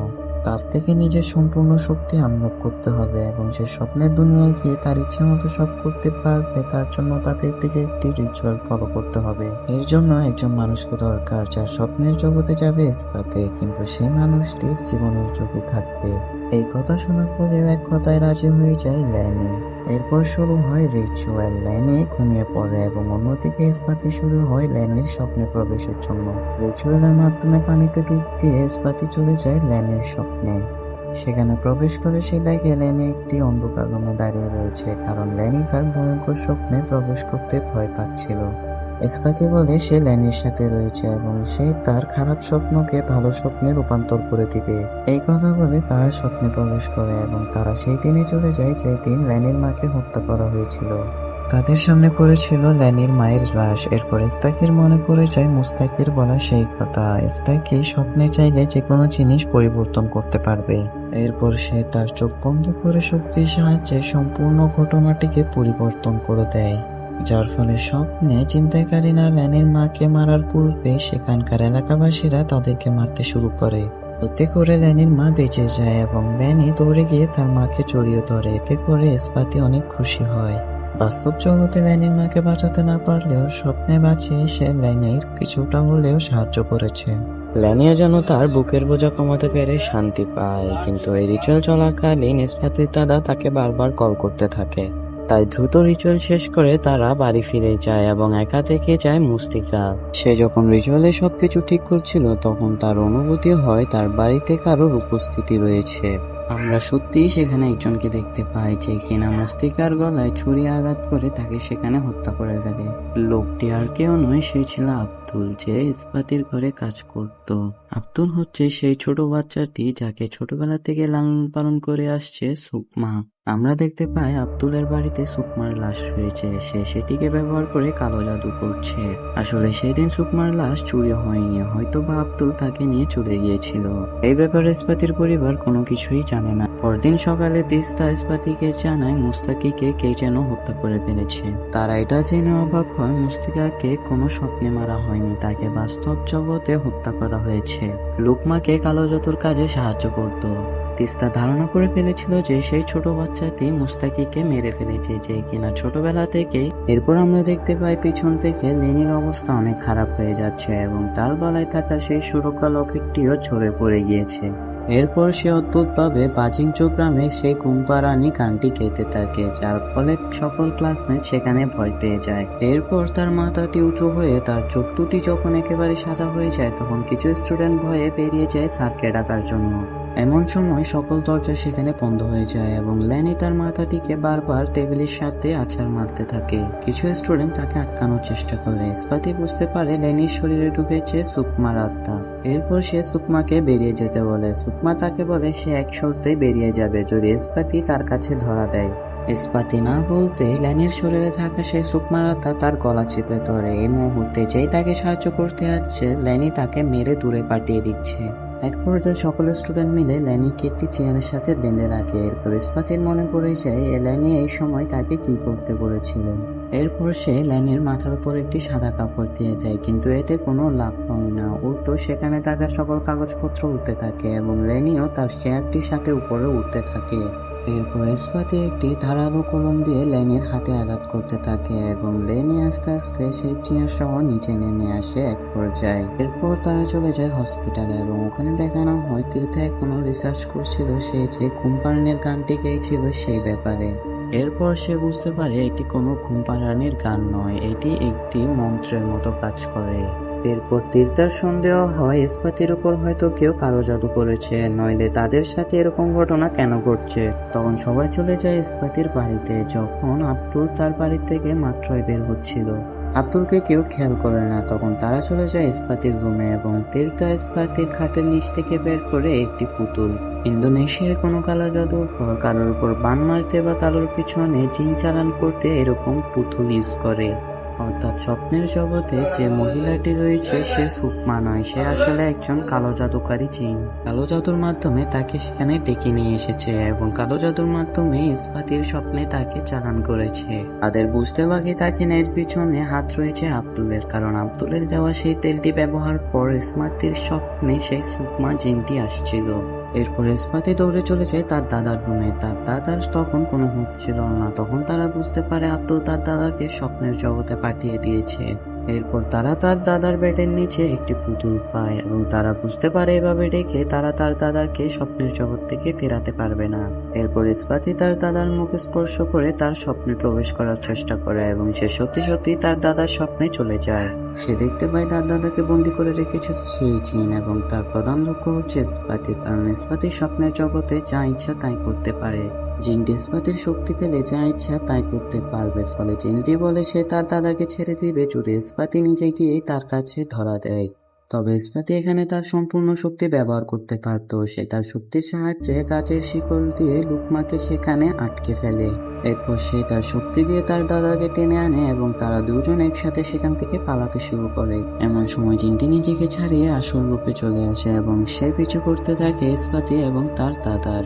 তার থেকে নিজের সম্পূর্ণ শক্তি আনলক করতে হবে এবং সে স্বপ্নের দুনিয়ায় গিয়ে তার ইচ্ছে মতো সব করতে পারবে। তার জন্য তাদের থেকে একটি রিচুয়াল ফলো করতে হবে। এর জন্য একজন মানুষকে দরকার যার স্বপ্নের জগতে যাবে ইস্পাতে, কিন্তু সেই মানুষটির জীবনের ঝুঁকি থাকবে। এই কথা শোনার পরে এক কথায় রাজি হয়ে যায় ল্যানি। এরপর শুরু হয় রিচুয়াল। ল্যানি ঘুমিয়ে পড়ে এবং অন্যদিকে ইস্পাতি শুরু হয় ল্যানির স্বপ্নে প্রবেশের জন্য। রিচুয়ালের মাধ্যমে পানিতে ডুব দিয়ে ইস্পাতি চলে যায় ল্যানির স্বপ্নে। সেখানে প্রবেশ করে সে দেখে ল্যানি একটি অন্ধকার রুমে দাঁড়িয়ে রয়েছে, কারণ ল্যানি তার ভয়ঙ্কর স্বপ্নে প্রবেশ করতে ভয় পাচ্ছিল। ইস্পাতি বলে সে ল্যানির সাথে রয়েছে এবং সে তার খারাপ স্বপ্নকে ভালো স্বপ্নে রূপান্তর করে দিবে। এই কথা বলে তারা স্বপ্নে প্রবেশ করে এবং তারা সেই দিনে চলে যায় যে দিন ল্যানির মাকে হত্যা করা হয়েছিল। তাদের সামনে পড়েছিল ল্যানির মায়ের লাশ। এরপর ইস্তাকির মনে পড়ে যায় মুস্তাকির বলা সেই কথা, ইস্তাকি স্বপ্নে চাইলে যে কোনো জিনিস পরিবর্তন করতে পারবে। এরপর সে তার চোখ বন্ধ করে শক্তির সাহায্যে সম্পূর্ণ ঘটনাটিকে পরিবর্তন করে দেয়, যার ফলে স্বপ্নে চিন্তাকারীরা ল্যানির মাকে মারার পূর্বে সেখানকার এলাকাবাসীরা তাদেরকে মারতে শুরু করে। এতে করে ল্যানির মা বেঁচে যায় এবং ল্যানি দৌড়ে গিয়ে তার মাকে জড়িয়ে ধরে। এতে করে ইস্পাতি অনেক খুশি হয়। বাস্তব জগতে ল্যানির মাকে বাঁচাতে না পারলেও স্বপ্নে বাঁচিয়ে সে ল্যানির কিছুটা হলেও সাহায্য করেছে। ল্যানিও যেন তার বুকের বোঝা কমাতে পেরে শান্তি পায়, কিন্তু এই রিচুয়াল চলাকালীন ইস্পাতির দাদা তাকে বারবার কল করতে থাকে। তাই দ্রুত রিচুয়াল শেষ করে তারা বাড়ি ফিরে যায় এবং একা থেকে যায় মুস্তিকা। সে যখন রিচুয়ালে সবকিছু ঠিক করছিল তখন তার অনুভূতি হয় তার বাড়িতে কারোর উপস্থিতি রয়েছে। আমরা সত্যিই সেখানে একজনকে দেখতে পাই যে কিনা মুস্তিকার গলায় ছুরি আঘাত করে তাকে সেখানে হত্যা করে ফেলে। লোকটি আর কেউ নয়, সে ছিল আব্দুল, যে ইস্পাতির ঘরে কাজ করত। আব্দুল হচ্ছে সেই ছোট বাচ্চাটি যাকে ছোটবেলা থেকে লালন পালন করে আসছে সুকমা। আমরা দেখতে পাই আব্দুলের বাড়িতে সুকমার লাশ রয়েছে। সে সেটিকে ব্যবহার করে কালো জাদু করছে। আসলে সেদিন সুকমার লাশ চুরি হয়নি, হয়তো বা আব্দুল তাকে নিয়ে চলে গিয়েছিল। এই ব্যাপারে ইস্পাতির পরিবার কোনো কিছুই জানে না। পরদিন সকালে তিস্তা ইস্পাতিকে জানায় মুস্তাকিকে কে যেন হত্যা করে ফেলেছে। তারা এটা জেনে অবাক হয় মুস্তিকাকে কোনো স্বপ্নে মারা হয়নি, তাকে বাস্তব জগতে হত্যা করা হয়েছে। লুকমাকে কালো জাদুর কাজে সাহায্য করত। তিস্তা ধারণা করে ফেলেছিল যে সেই ছোট বাচ্চাটি মুস্তাকিকে মেরে ফেলেছে, যে কিনা ছোটবেলা থেকেই। এরপর আমরা দেখতে পাই পিছন থেকে লেনির অবস্থা অনেক খারাপ হয়ে যাচ্ছে এবং তার গলায় থাকা সেই সুরক্ষা লকেটটিও ঝরে পড়ে গিয়েছে। এরপর সে অদ্ভুতভাবে বাজিংচো গ্রামে সেই কুম্পারানি গানটি গেতে থাকে, যার ফলে সকল ক্লাসমেট সেখানে ভয় পেয়ে যায়। এরপর তার মাথাটি উঁচু হয়ে তার চোখ দুটি যখন একেবারে সাদা হয়ে যায় তখন কিছু স্টুডেন্ট ভয়ে বেরিয়ে যায় স্যারকে ডাকার জন্য। এমন সময় সকল দরজা সেখানে বন্ধ হয়ে যায় এবং ল্যানি তার মাথাটিকে বারবার টেবিলের সাথে আছাড় মারতে থাকে। কিছু স্টুডেন্ট তাকে আটকানোর চেষ্টা করে। ইস্পাতি বুঝতে পারে ল্যানির শরীরে ঢুকেছে সুকমার আত্মা। এরপর সে সুকমাকে বেরিয়ে যেতে বলে। সুকমা তাকে বলে সে এক শর্তেই বেরিয়ে যাবে, যদি ইস্পাতি তার কাছে ধরা দেয়। ইস্পাতি না বলতে ল্যানির শরীরে থাকা সেই সুকমার আত্মা তার গলা চেপে ধরে। এই মুহূর্তে যেই তাকে সাহায্য করতে যাচ্ছে ল্যানি তাকে মেরে দূরে পাঠিয়ে দিচ্ছে। এক পর্যায়ে সকল স্টুডেন্ট মিলে ল্যানিকে একটি চেয়ারের সাথে বেঁধে রাখে। এরপর ইস্পাতির মনে পড়ে যায় ল্যানি এই সময় তাকে কি করতে বলেছিলেন। এরপর সে ল্যানির মাথার উপর একটি সাদা কাপড় দিয়ে দেয়, কিন্তু এতে কোনো লাভ হয় না। উল্টো সেখানে থাকা সকল কাগজপত্র উঠতে থাকে এবং ল্যানিও তার চেয়ারটির সাথে উপরে উঠতে থাকে। এরপর ইস্পাতি একটি ধারালো কলম দিয়ে ল্যানির হাতে আঘাত করতে থাকে এবং ল্যানি আস্তে আস্তে সেই চেয়ার সহ নিচে নেমে আসে এক পর্যায়ে। এরপর তারা চলে যায় হসপিটালে এবং ওখানে দেখানো হয় তীর্থা এখনো রিসার্চ করছিল সে যে ঘুমপাড়ানির গানটি গেয়েছিল সেই ব্যাপারে। এরপর সে বুঝতে পারে এটি কোনো ঘুমপাড়ানির গান নয়, এটি একটি মন্ত্রের মতো কাজ করে। এরপর তীর্থার সন্দেহ হয় ইস্পাতির উপর হয়তো কেউ কালো জাদু করেছে, নইলে তাদের সাথে এরকম ঘটনা কেন ঘটছে। তখন সবাই চলে যায় ইস্পাতির বাড়িতে। যখন আব্দুল তার বাড়ি থেকে মাত্রই বের হচ্ছিল, আব্দুলকে কেউ খেয়াল করে না। তখন তারা চলে যায় ইস্পাতির রুমে এবং তীর্থা ইস্পাতির খাটের নিচ থেকে বের করে একটি পুতুল। ইন্দোনেশিয়ায় কোনো কালো জাদুর পর কারোর উপর বান মারতে বা কারোর পিছনে জিন চালান করতে এরকম পুতুল ইউজ করে। অর্থাৎ স্বপ্নের জগতে যে মহিলাটি রয়েছে সে সুকমা নয়, সে আসলে একজন কালো জাদুকারী জিন। কালো জাদুর মাধ্যমে তাকে সেখানে ডেকে নিয়ে এসেছে এবং কালো জাদুর মাধ্যমে ইস্পাতির স্বপ্নে তাকে চালান করেছে। তাদের বুঝতে বাকি তাকে এর পিছনে হাত রয়েছে আব্দুলের, কারণ আব্দুলের দেওয়া সেই তেলটি ব্যবহার পর ইস্পাতির স্বপ্নে সেই সুকমা জিনটি আসছিল। এরপর ইস্পাতি দৌড়ে চলে যায় তার দাদার রুমে। তার দাদার তখন কোনো হুঁশ ছিল না। তখন তারা বুঝতে পারে আব্দুল তার দাদাকে স্বপ্নের জগতে পাঠিয়ে দিয়েছে। এরপর তারা তার দাদার বেডের নিচে একটি পুতুল পায় এবং তারা বুঝতে পারে এভাবে রেখে তারা তার দাদাকে স্বপ্নের জগৎ থেকে ফেরাতে পারবে না। এরপর ইস্পাতি তার দাদার মুখ স্পর্শ করে তার স্বপ্নে প্রবেশ করার চেষ্টা করে এবং সে সত্যি সত্যি তার দাদার স্বপ্নে চলে যায়। সে দেখতে পায় তার দাদাকে বন্দি করে রেখেছে সেই জিন এবং তার প্রধান লক্ষ্য হচ্ছে ইস্পাতি, কারণ ইস্পাতি স্বপ্নের জগতে যা ইচ্ছা তাই করতে পারে। জিনটি ইস্পাতির শক্তি পেলে যা ইচ্ছা তাই করতে পারবে, ফলে জিনটি বলে সে তার দাদাকে ছেড়ে দিবে যদি ইস্পাতি নিজে গিয়ে তার কাছে ধরা দেয়। তবে ইস্পাতি এখানে তার সম্পূর্ণ শক্তি ব্যবহার করতে পারত। সে তার শক্তির সাহায্যে কাচের শিকল দিয়ে লুকমাকে সেখানে আটকে ফেলে। এরপর সে তার শক্তি দিয়ে তার দাদাকে টেনে আনে এবং তারা দুজন একসাথে সেখান থেকে পালাতে শুরু করে। এমন সময় জিনটি নিজেকে ছাড়িয়ে আসল রূপে চলে আসে এবং সে পিছু করতে থাকে ইস্পাতি এবং তার দাদার।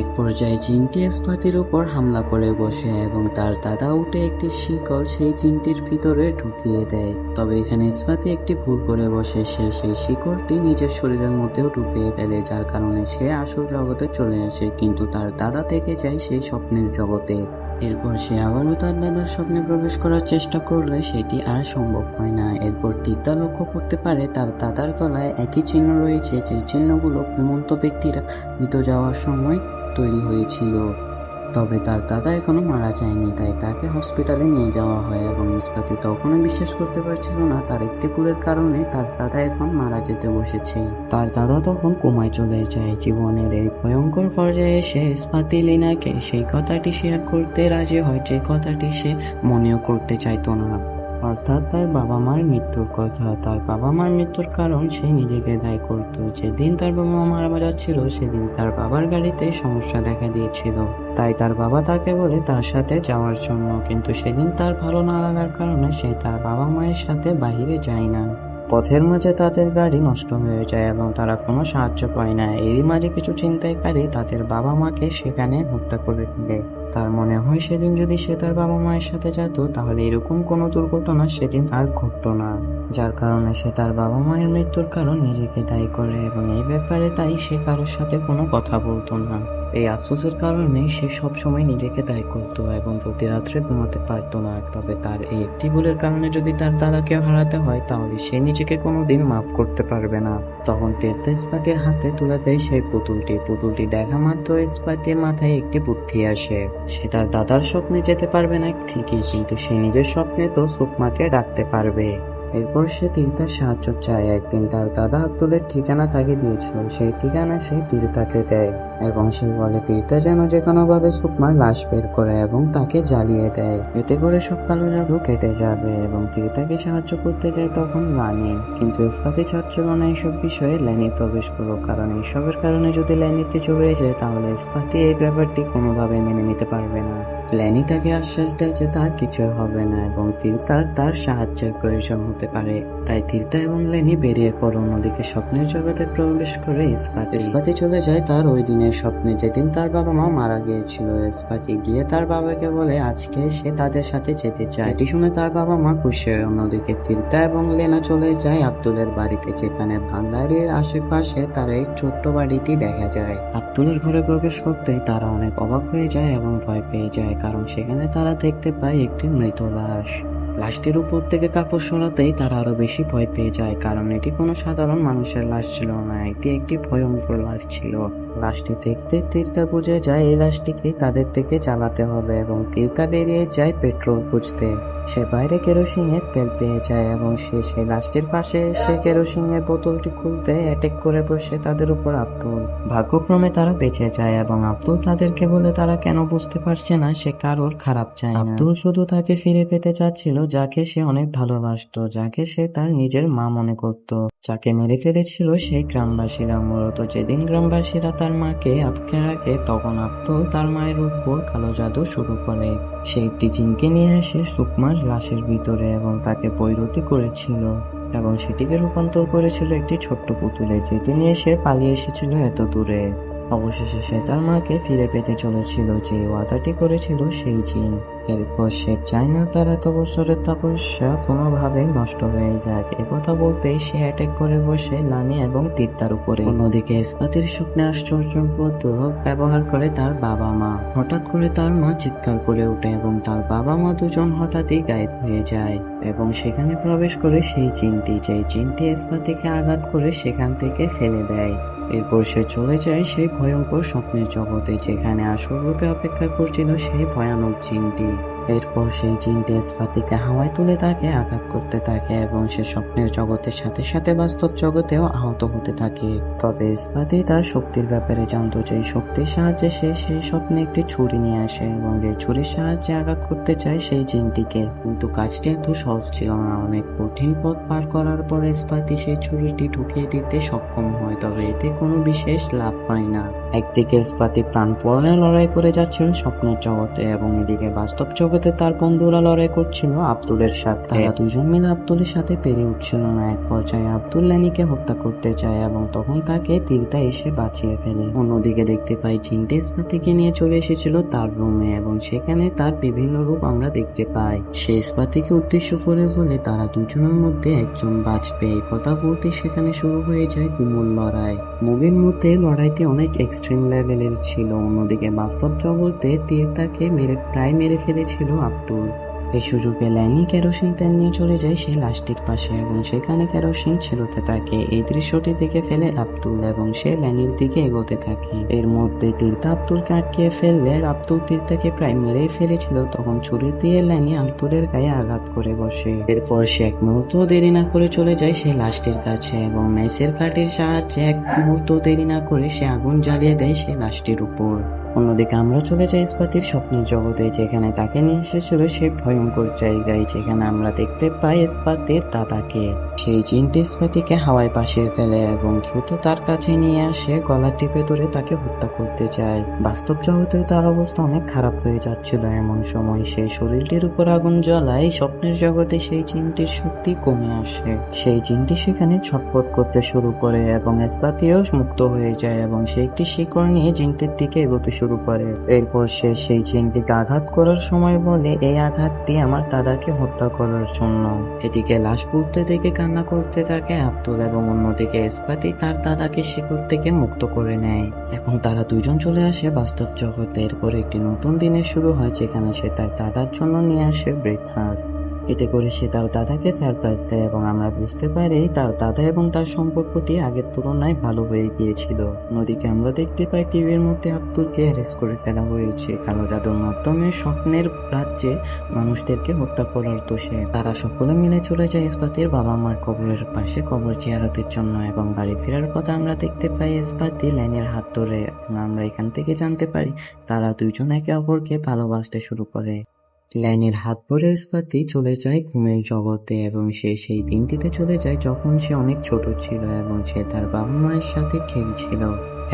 এক পর্যায়ে জিনটি ইস্পাতির উপর হামলা করে বসে এবং তার দাদা উঠে একটি শিকল সেই জিনটির ভিতরে ঢুকিয়ে দেয়। তবে এখানে ইস্পাতি একটি ভুল করে বসে, সে সেই শিকলটি নিজের শরীরের মধ্যেও ঢুকিয়ে ফেলে, যার কারণে সে আসল জগতে চলে আসে, কিন্তু তার দাদা থেকে যায় সেই স্বপ্নের জগতে। এরপর সে আবারও তার দাদার স্বপ্নে প্রবেশ করার চেষ্টা করলে সেটি আর সম্ভব হয় না। এরপর তিতা লক্ষ্য করতে পারে তার দাদার গলায় একই চিহ্ন রয়েছে, যে চিহ্নগুলো ঘুমন্ত ব্যক্তিরা মৃত যাওয়ার সময় তৈরি হয়েছিল। তবে তার দাদা এখনো মারা যায়নি, তাই তাকে হসপিটালে নিয়ে যাওয়া হয় এবং ইস্পাতি তখনও বিশ্বাস করতে পারছিল না তার একটি ভুলের কারণে তার দাদা এখন মারা যেতে বসেছে। তার দাদা তখন কোমায় চলে যায়। জীবনের এই ভয়ঙ্কর পর্যায়ে এসে ইস্পাতি লিনাকে সেই কথাটি শেয়ার করতে রাজি হয় যে কথাটি সে মনেও করতে চাইতো না, অর্থাৎ তার বাবা মার মৃত্যুর কথা। তার বাবা মার মৃত্যুর কারণ সে নিজেকে দায়ী করত। যেদিন তার বাবা মা মারা যাচ্ছিল সেদিন তার বাবার গাড়িতে সমস্যা দেখা দিয়েছিল, তাই তার বাবা তাকে বলে তার সাথে যাওয়ার জন্য, কিন্তু সেদিন তার ভালো না লাগার কারণে সে তার বাবা মায়ের সাথে বাহিরে যায় না। পথের মাঝে তাদের গাড়ি নষ্ট হয়ে যায় এবং তারা কোনো সাহায্য পায় না। এরই মাঝে কিছু ছিনতাইকারী তাদের বাবা মাকে সেখানে হত্যা করে ফেলে। তার মনে হয় সেদিন যদি সে তার বাবা মায়ের সাথে যেত তাহলে এরকম কোনো দুর্ঘটনা সেদিন আর ঘটতো না, যার কারণে সে তার বাবা মায়ের মৃত্যুর কারণ নিজেকে দায়ী করে এবং এই ব্যাপারে তাই সে কারোর সাথে কোনো কথা বলতো না। এই আফসোসের কারণে সে সবসময় নিজেকে দায়ী করত এবং প্রতি রাত্রে ঘুমাতে পারতো না। তবে তার এই একটি ভুলের কারণে যদি তার দাদাকে হারাতে হয় তাহলে সে নিজেকে কোনোদিন মাফ করতে পারবে না। তখন তীর্থ ইস্পাতির হাতে তুলে দেয় সেই পুতুলটি দেখা মাত্র ইস্পাতির মাথায় একটি বুদ্ধি আসে। সে তার দাদার স্বপ্নে যেতে পারবে না ঠিকই, কিন্তু সে নিজের স্বপ্নে তো সুকমাকে ডাকতে পারবে। এরপর সে তীর্থার সাহায্য চায়। একদিন তার দাদা আব্দুলের ঠিকানা তাকে দিয়েছিল, সেই ঠিকানা সে তীর্থাকে দেয় এবং সে বলে তীর্থা যেন যে কোনো ভাবে সুকমার লাশ বের করে এবং তাকে জ্বালিয়ে দেয়, এতে করে সব কালো জাদু কেটে যাবে। এবং তীর্থাকে সাহায্য করতে যায় তখন ল্যানি, কিন্তু ইস্পাতি চাচ্ছিল না এইসব বিষয়ে ল্যানি প্রবেশ করুক, কারণ এইসবের কারণে যদি ল্যানির কিছু হয়ে যায় তাহলে ইস্পাতি এই ব্যাপারটি কোনোভাবে মেনে নিতে পারবে না। ল্যানি তাকে আশ্বাস দেয় যে তার কিছু হবে না এবং তীর্থার তার সাহায্যের প্রয়োজন হতে পারে। তাই তীর্থা এবং ল্যানি বেরিয়ে পড়ে অন্যদিকে স্বপ্নের জগতে প্রবেশ করে ইস্পাতি চলে যায় তার ওই দিনের স্বপ্নে, যেদিন তার বাবা মা মারা গিয়েছিল। ইস্পাতি গিয়ে তার বাবাকে বলে আজকে সে তাদের সাথে যেতে চায়। এটি শুনে তার বাবা মা খুশি হয়। অন্যদিকে তীর্থা এবং লেনা চলে যায় আব্দুলের বাড়িতে, যেখানে ভান্ডারির আশেপাশে তার এই ছোট্ট বাড়িটি দেখা যায়। আব্দুলের ঘরে প্রবেশ করতেই তারা অনেক অবাক হয়ে যায় এবং ভয় পেয়ে যায়, কারণ সেখানে তারা দেখতে পায় একটি মৃত লাশ। লাশটির উপর থেকে কাপড় সরাতেই তারা আরো বেশি ভয় পেয়ে যায়, কারণ এটি কোনো সাধারণ মানুষের লাশ ছিল না, এটি একটি ভয়ঙ্কর লাশ ছিল। লাশটি দেখতে তীর্থা বুঝে যায় এই লাশটিকে তাদের থেকে জ্বালাতে হবে এবং তীর্থা বেরিয়ে যায় পেট্রোল খুঁজতে। সে বাইরে কেরোসিনের তেল পেয়ে যায় এবং সে সেই লাশটির পাশে এসে কেরোসিনের বোতলটি খুলতে অ্যাটাক করে বসে তাদের উপর আব্দুল। ভাগ্যক্রমে তারা বেঁচে যায় এবং আব্দুল তাদেরকে বলে তারা কেন বুঝতে পারছে না সে কারোর খারাপ চায় না। আব্দুল শুধু তাকে ফিরে পেতে চাচ্ছিল যাকে সে অনেক ভালোবাসতো, যাকে সে তার নিজের মা মনে করত। যাকে মেরে ফেলেছিল সেই গ্রামবাসীরা। মূলত যেদিন গ্রামবাসীরা তার মাকে আটকে রাখে তখন আব্দুল তার মায়ের উপর কালো জাদু শুরু করে। সে একটি জিনকে নিয়ে আসে সুকমার লাশের ভিতরে এবং তাকে পরিণতি করেছিল এবং সেটিকে রূপান্তর করেছিল একটি ছোট্ট পুতুলে, যেটি নিয়ে সে পালিয়ে এসেছিল এত দূরে। অবশেষে সে তার মাকে ফিরে পেতে চলেছিল, যে ওয়াদাটি করেছিল সেই জিন। এরপর সে চায় না তার এত বছরের তপস্যা কোনোভাবে নষ্ট হয়ে যাক। একথা বলতেই সে অ্যাটাক করে বসে লানি এবং তিত্তার উপরে। অন্যদিকে ইস্পাতের স্বপ্নে আশ্চর্যবোধ ব্যবহার করে তার বাবা মা। হঠাৎ করে তার মা চিৎকার করে ওঠে এবং তার বাবা মা দুজন হঠাৎই গায়েব হয়ে যায় এবং সেখানে প্রবেশ করে সেই জিনটি, যে জিনটি ইস্পাতিকে আঘাত করে সেখান থেকে ফেলে দেয়। এরপর সে চলে যায় সেই ভয়ঙ্কর স্বপ্নের জগতে, যেখানে আসল রূপে অপেক্ষা করছিল সেই ভয়ানক জিনটি। এরপর সেই জিনটি ইস্পাতিকে হাওয়ায় তুলে তাকে আঘাত করতে থাকে এবং সে স্বপ্নের জগতের সাথে সাথে বাস্তব জগতেও আহত হতে থাকে। তবে ইস্পাতি তার শক্তির ব্যাপারে জানতো, যে শক্তির সাহায্যে সে সেই স্বপ্নে একটি ছুরি নিয়ে আসে এবং এই ছুরির সাহায্যে আঘাত করতে চায় সেই জিনটিকে। কিন্তু কাজটি এত সহজ ছিল না। অনেক কঠিন পথ পার করার পর ইস্পাতি সেই ছুরিটি ঢুকিয়ে দিতে সক্ষম হয়, তবে এতে কোনো বিশেষ লাভ হয় না। একদিকে ইস্পাতি প্রাণপণে লড়াই করে যাচ্ছিল স্বপ্নের জগতে এবং এদিকে বাস্তব জগতে তার বন্ধুরা লড়াই করছিল আব্দুলের সাথে। তারা দুজন মিলে আব্দুলের সাথে পেরে উঠছিল না। এক পর্যায়ে আব্দুল ল্যানিকে হত্যা করতে চায় এবং তখন তাকে তিলতা এসে বাঁচিয়ে ফেলে। অন্যদিকে দেখতে পাই জিনটি ইস্পাতিকে নিয়ে চলে এসেছিল তার রুমে এবং সেখানে তার বিভিন্ন রূপ আমরা দেখতে পাই। সে ইস্পাতিকে উদ্দেশ্য করে বলে তারা দুজনের মধ্যে একজন বাঁচবে। এই কথা বলতে সেখানে শুরু হয়ে যায় তুমুল লড়াই। মুভির মধ্যে লড়াইটি অনেক এক্সট্রিম লেভেলের ছিল। অন্যদিকে বাস্তব জগতে তিলতাকে প্রায় মেরে ফেলেছিল আব্দুল। এই সুযোগে ল্যানি কেরোসিন তেল নিয়ে চলে যায় সেই লাশটির পাশে এবং সেখানে কেরোসিন ছিলতে থাকে। এই দৃশ্যটি দেখে ফেলে আব্দুল এবং সে ল্যানির দিকে এগোতে থাকে। এর মধ্যে তিলতা আব্দুলকে আটকে ফেললে আব্দুল তিলতাকে প্রায় মেরেই ফেলেছিল। তখন ছুরি দিয়ে ল্যানি আব্দুলের গায়ে আঘাত করে বসে। এরপর সে এক মুহূর্ত দেরি না করে চলে যায় সেই লাশটির কাছে এবং মেসের কাঠির সাহায্যে এক মুহূর্ত দেরি না করে সে আগুন জ্বালিয়ে দেয় সেই লাশটির উপর। অন্যদিকে আমরা চলে যাই ইস্পাতির স্বপ্নের জগতে, যেখানে তাকে নিয়ে এসেছিল সেই ভয়ঙ্কর জায়গায়, যেখানে আমরা দেখতে পাই ইস্পাতের দাদাকে। সেই জিনটি ইস্পাতিকে হাওয়ায় ভাসিয়ে ফেলে এবং দ্রুত তার কাছে নিয়ে আসে, গলা টিপে ধরে তাকে হত্যা করতে চায়। বাস্তব জগতেও তার অবস্থা অনেক খারাপ হয়ে যাচ্ছিল। এমন সময় সেই শরীরটির উপর আগুন জ্বলায়। স্বপ্নের জগতে সেই জিনটির শক্তি কমে আসে। সেই জিনটি সেখানে ছটফট করতে শুরু করে এবং ইস্পাতিও মুক্ত হয়ে যায় এবং সে একটি শিকড় নিয়ে জিনটির দিকে এগোতে শুরু করে। এরপর সে সেই জিনটিকে আঘাত করার সময় বলে, এই আঘাতটি আমার দাদাকে হত্যা করার জন্য। এদিকে লাশ পুড়তে দেখে কান্না করতে থাকে আব্দুল এবং অন্যদিকে ইস্পাতি তার দাদাকে শিকড় থেকে মুক্ত করে নেয় এবং তারা দুজন চলে আসে বাস্তব জগতে। এরপর একটি নতুন দিনের শুরু হয়, যেখানে সে তার দাদার জন্য নিয়ে আসে ব্রেকফাস্ট। এতে করে সে তার দাদাকে সারপ্রাইজ দেয় এবং আমরা বুঝতে পারি তার দাদা এবং তার সম্পর্কটি আগের তুলনায় ভালো হয়ে গিয়েছিল। অন্যদিকে আমরা দেখতে পাই টিভির মধ্যে আব্দুলকে অ্যারেস্ট করে ফেলা হয়েছে কালো জাদুর মাধ্যমে স্বপ্নের রাজ্যে মানুষদেরকে হত্যা করার দোষে। তারা সকলে মিলে চলে যায় ইস্পাতির বাবা মার কবরের পাশে কবর জিয়ারতের জন্য এবং বাড়ি ফেরার পথে আমরা দেখতে পাই ইস্পাতি ল্যানির হাত ধরে। আমরা এখান থেকে জানতে পারি তারা দুইজন একে অপরকে ভালোবাসতে শুরু করে। ল্যানির হাত ধরে ইস্পাতি চলে যায় ঘুমের জগতে এবং সে সেই দিনটিতে চলে যায় যখন সে অনেক ছোট ছিল এবং সে তার বাবা মায়ের সাথে খেলছিল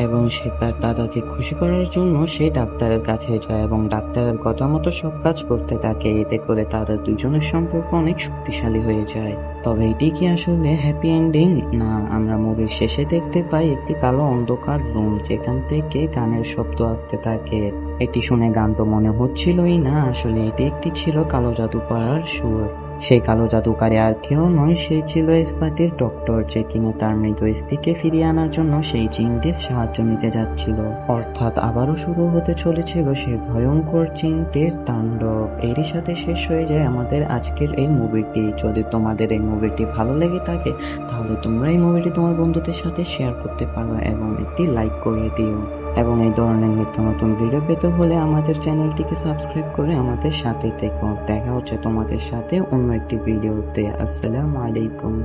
এবং সে তার দাদাকে খুশি করার জন্য সে ডাক্তারের কাছে যায় এবং ডাক্তারের কথা মতো সব কাজ করতে থাকে। এতে করে তাদের দুজনের সম্পর্ক অনেক শক্তিশালী হয়ে যায়। তবে এটি কি আসলে হ্যাপি এন্ডিং? না, আমরা মুভির শেষে দেখতে পাই একটি কালো অন্ধকার রুম, যেখান থেকে গানের শব্দ আসতে থাকে। এটি শুনে গান তো মনে হচ্ছিলই না, আসলে এটি একটি ছিল কালো জাদুকরের সুর। সেই কালো জাদুকারী আর কেউ নয়, সে ছিল ইস্পাতির ডক্টর, যে কিনা তার মৃত স্ত্রীকে ফিরিয়ে আনার জন্য সেই জিনটির সাহায্য নিতে যাচ্ছিল। অর্থাৎ আবারও শুরু হতে চলেছিল সেই ভয়ঙ্কর জিনটির তাণ্ডব। এরই সাথে শেষ হয়ে যায় আমাদের আজকের এই মুভিটি। যদি তোমাদের এই মুভিটি ভালো লেগে থাকে তাহলে তোমরা এই মুভিটি তোমার বন্ধুদের সাথে শেয়ার করতে পারো এবং একটি লাইক করে দিও। এবং এই ধরনের নিত্য নতুন ভিডিও পেতে হলে আমাদের চ্যানেলটিকে সাবস্ক্রাইব করে আমাদের সাথে থেকো। দেখা হচ্ছে তোমাদের সাথে অন্য একটি ভিডিওতে। আসসালামু আলাইকুম।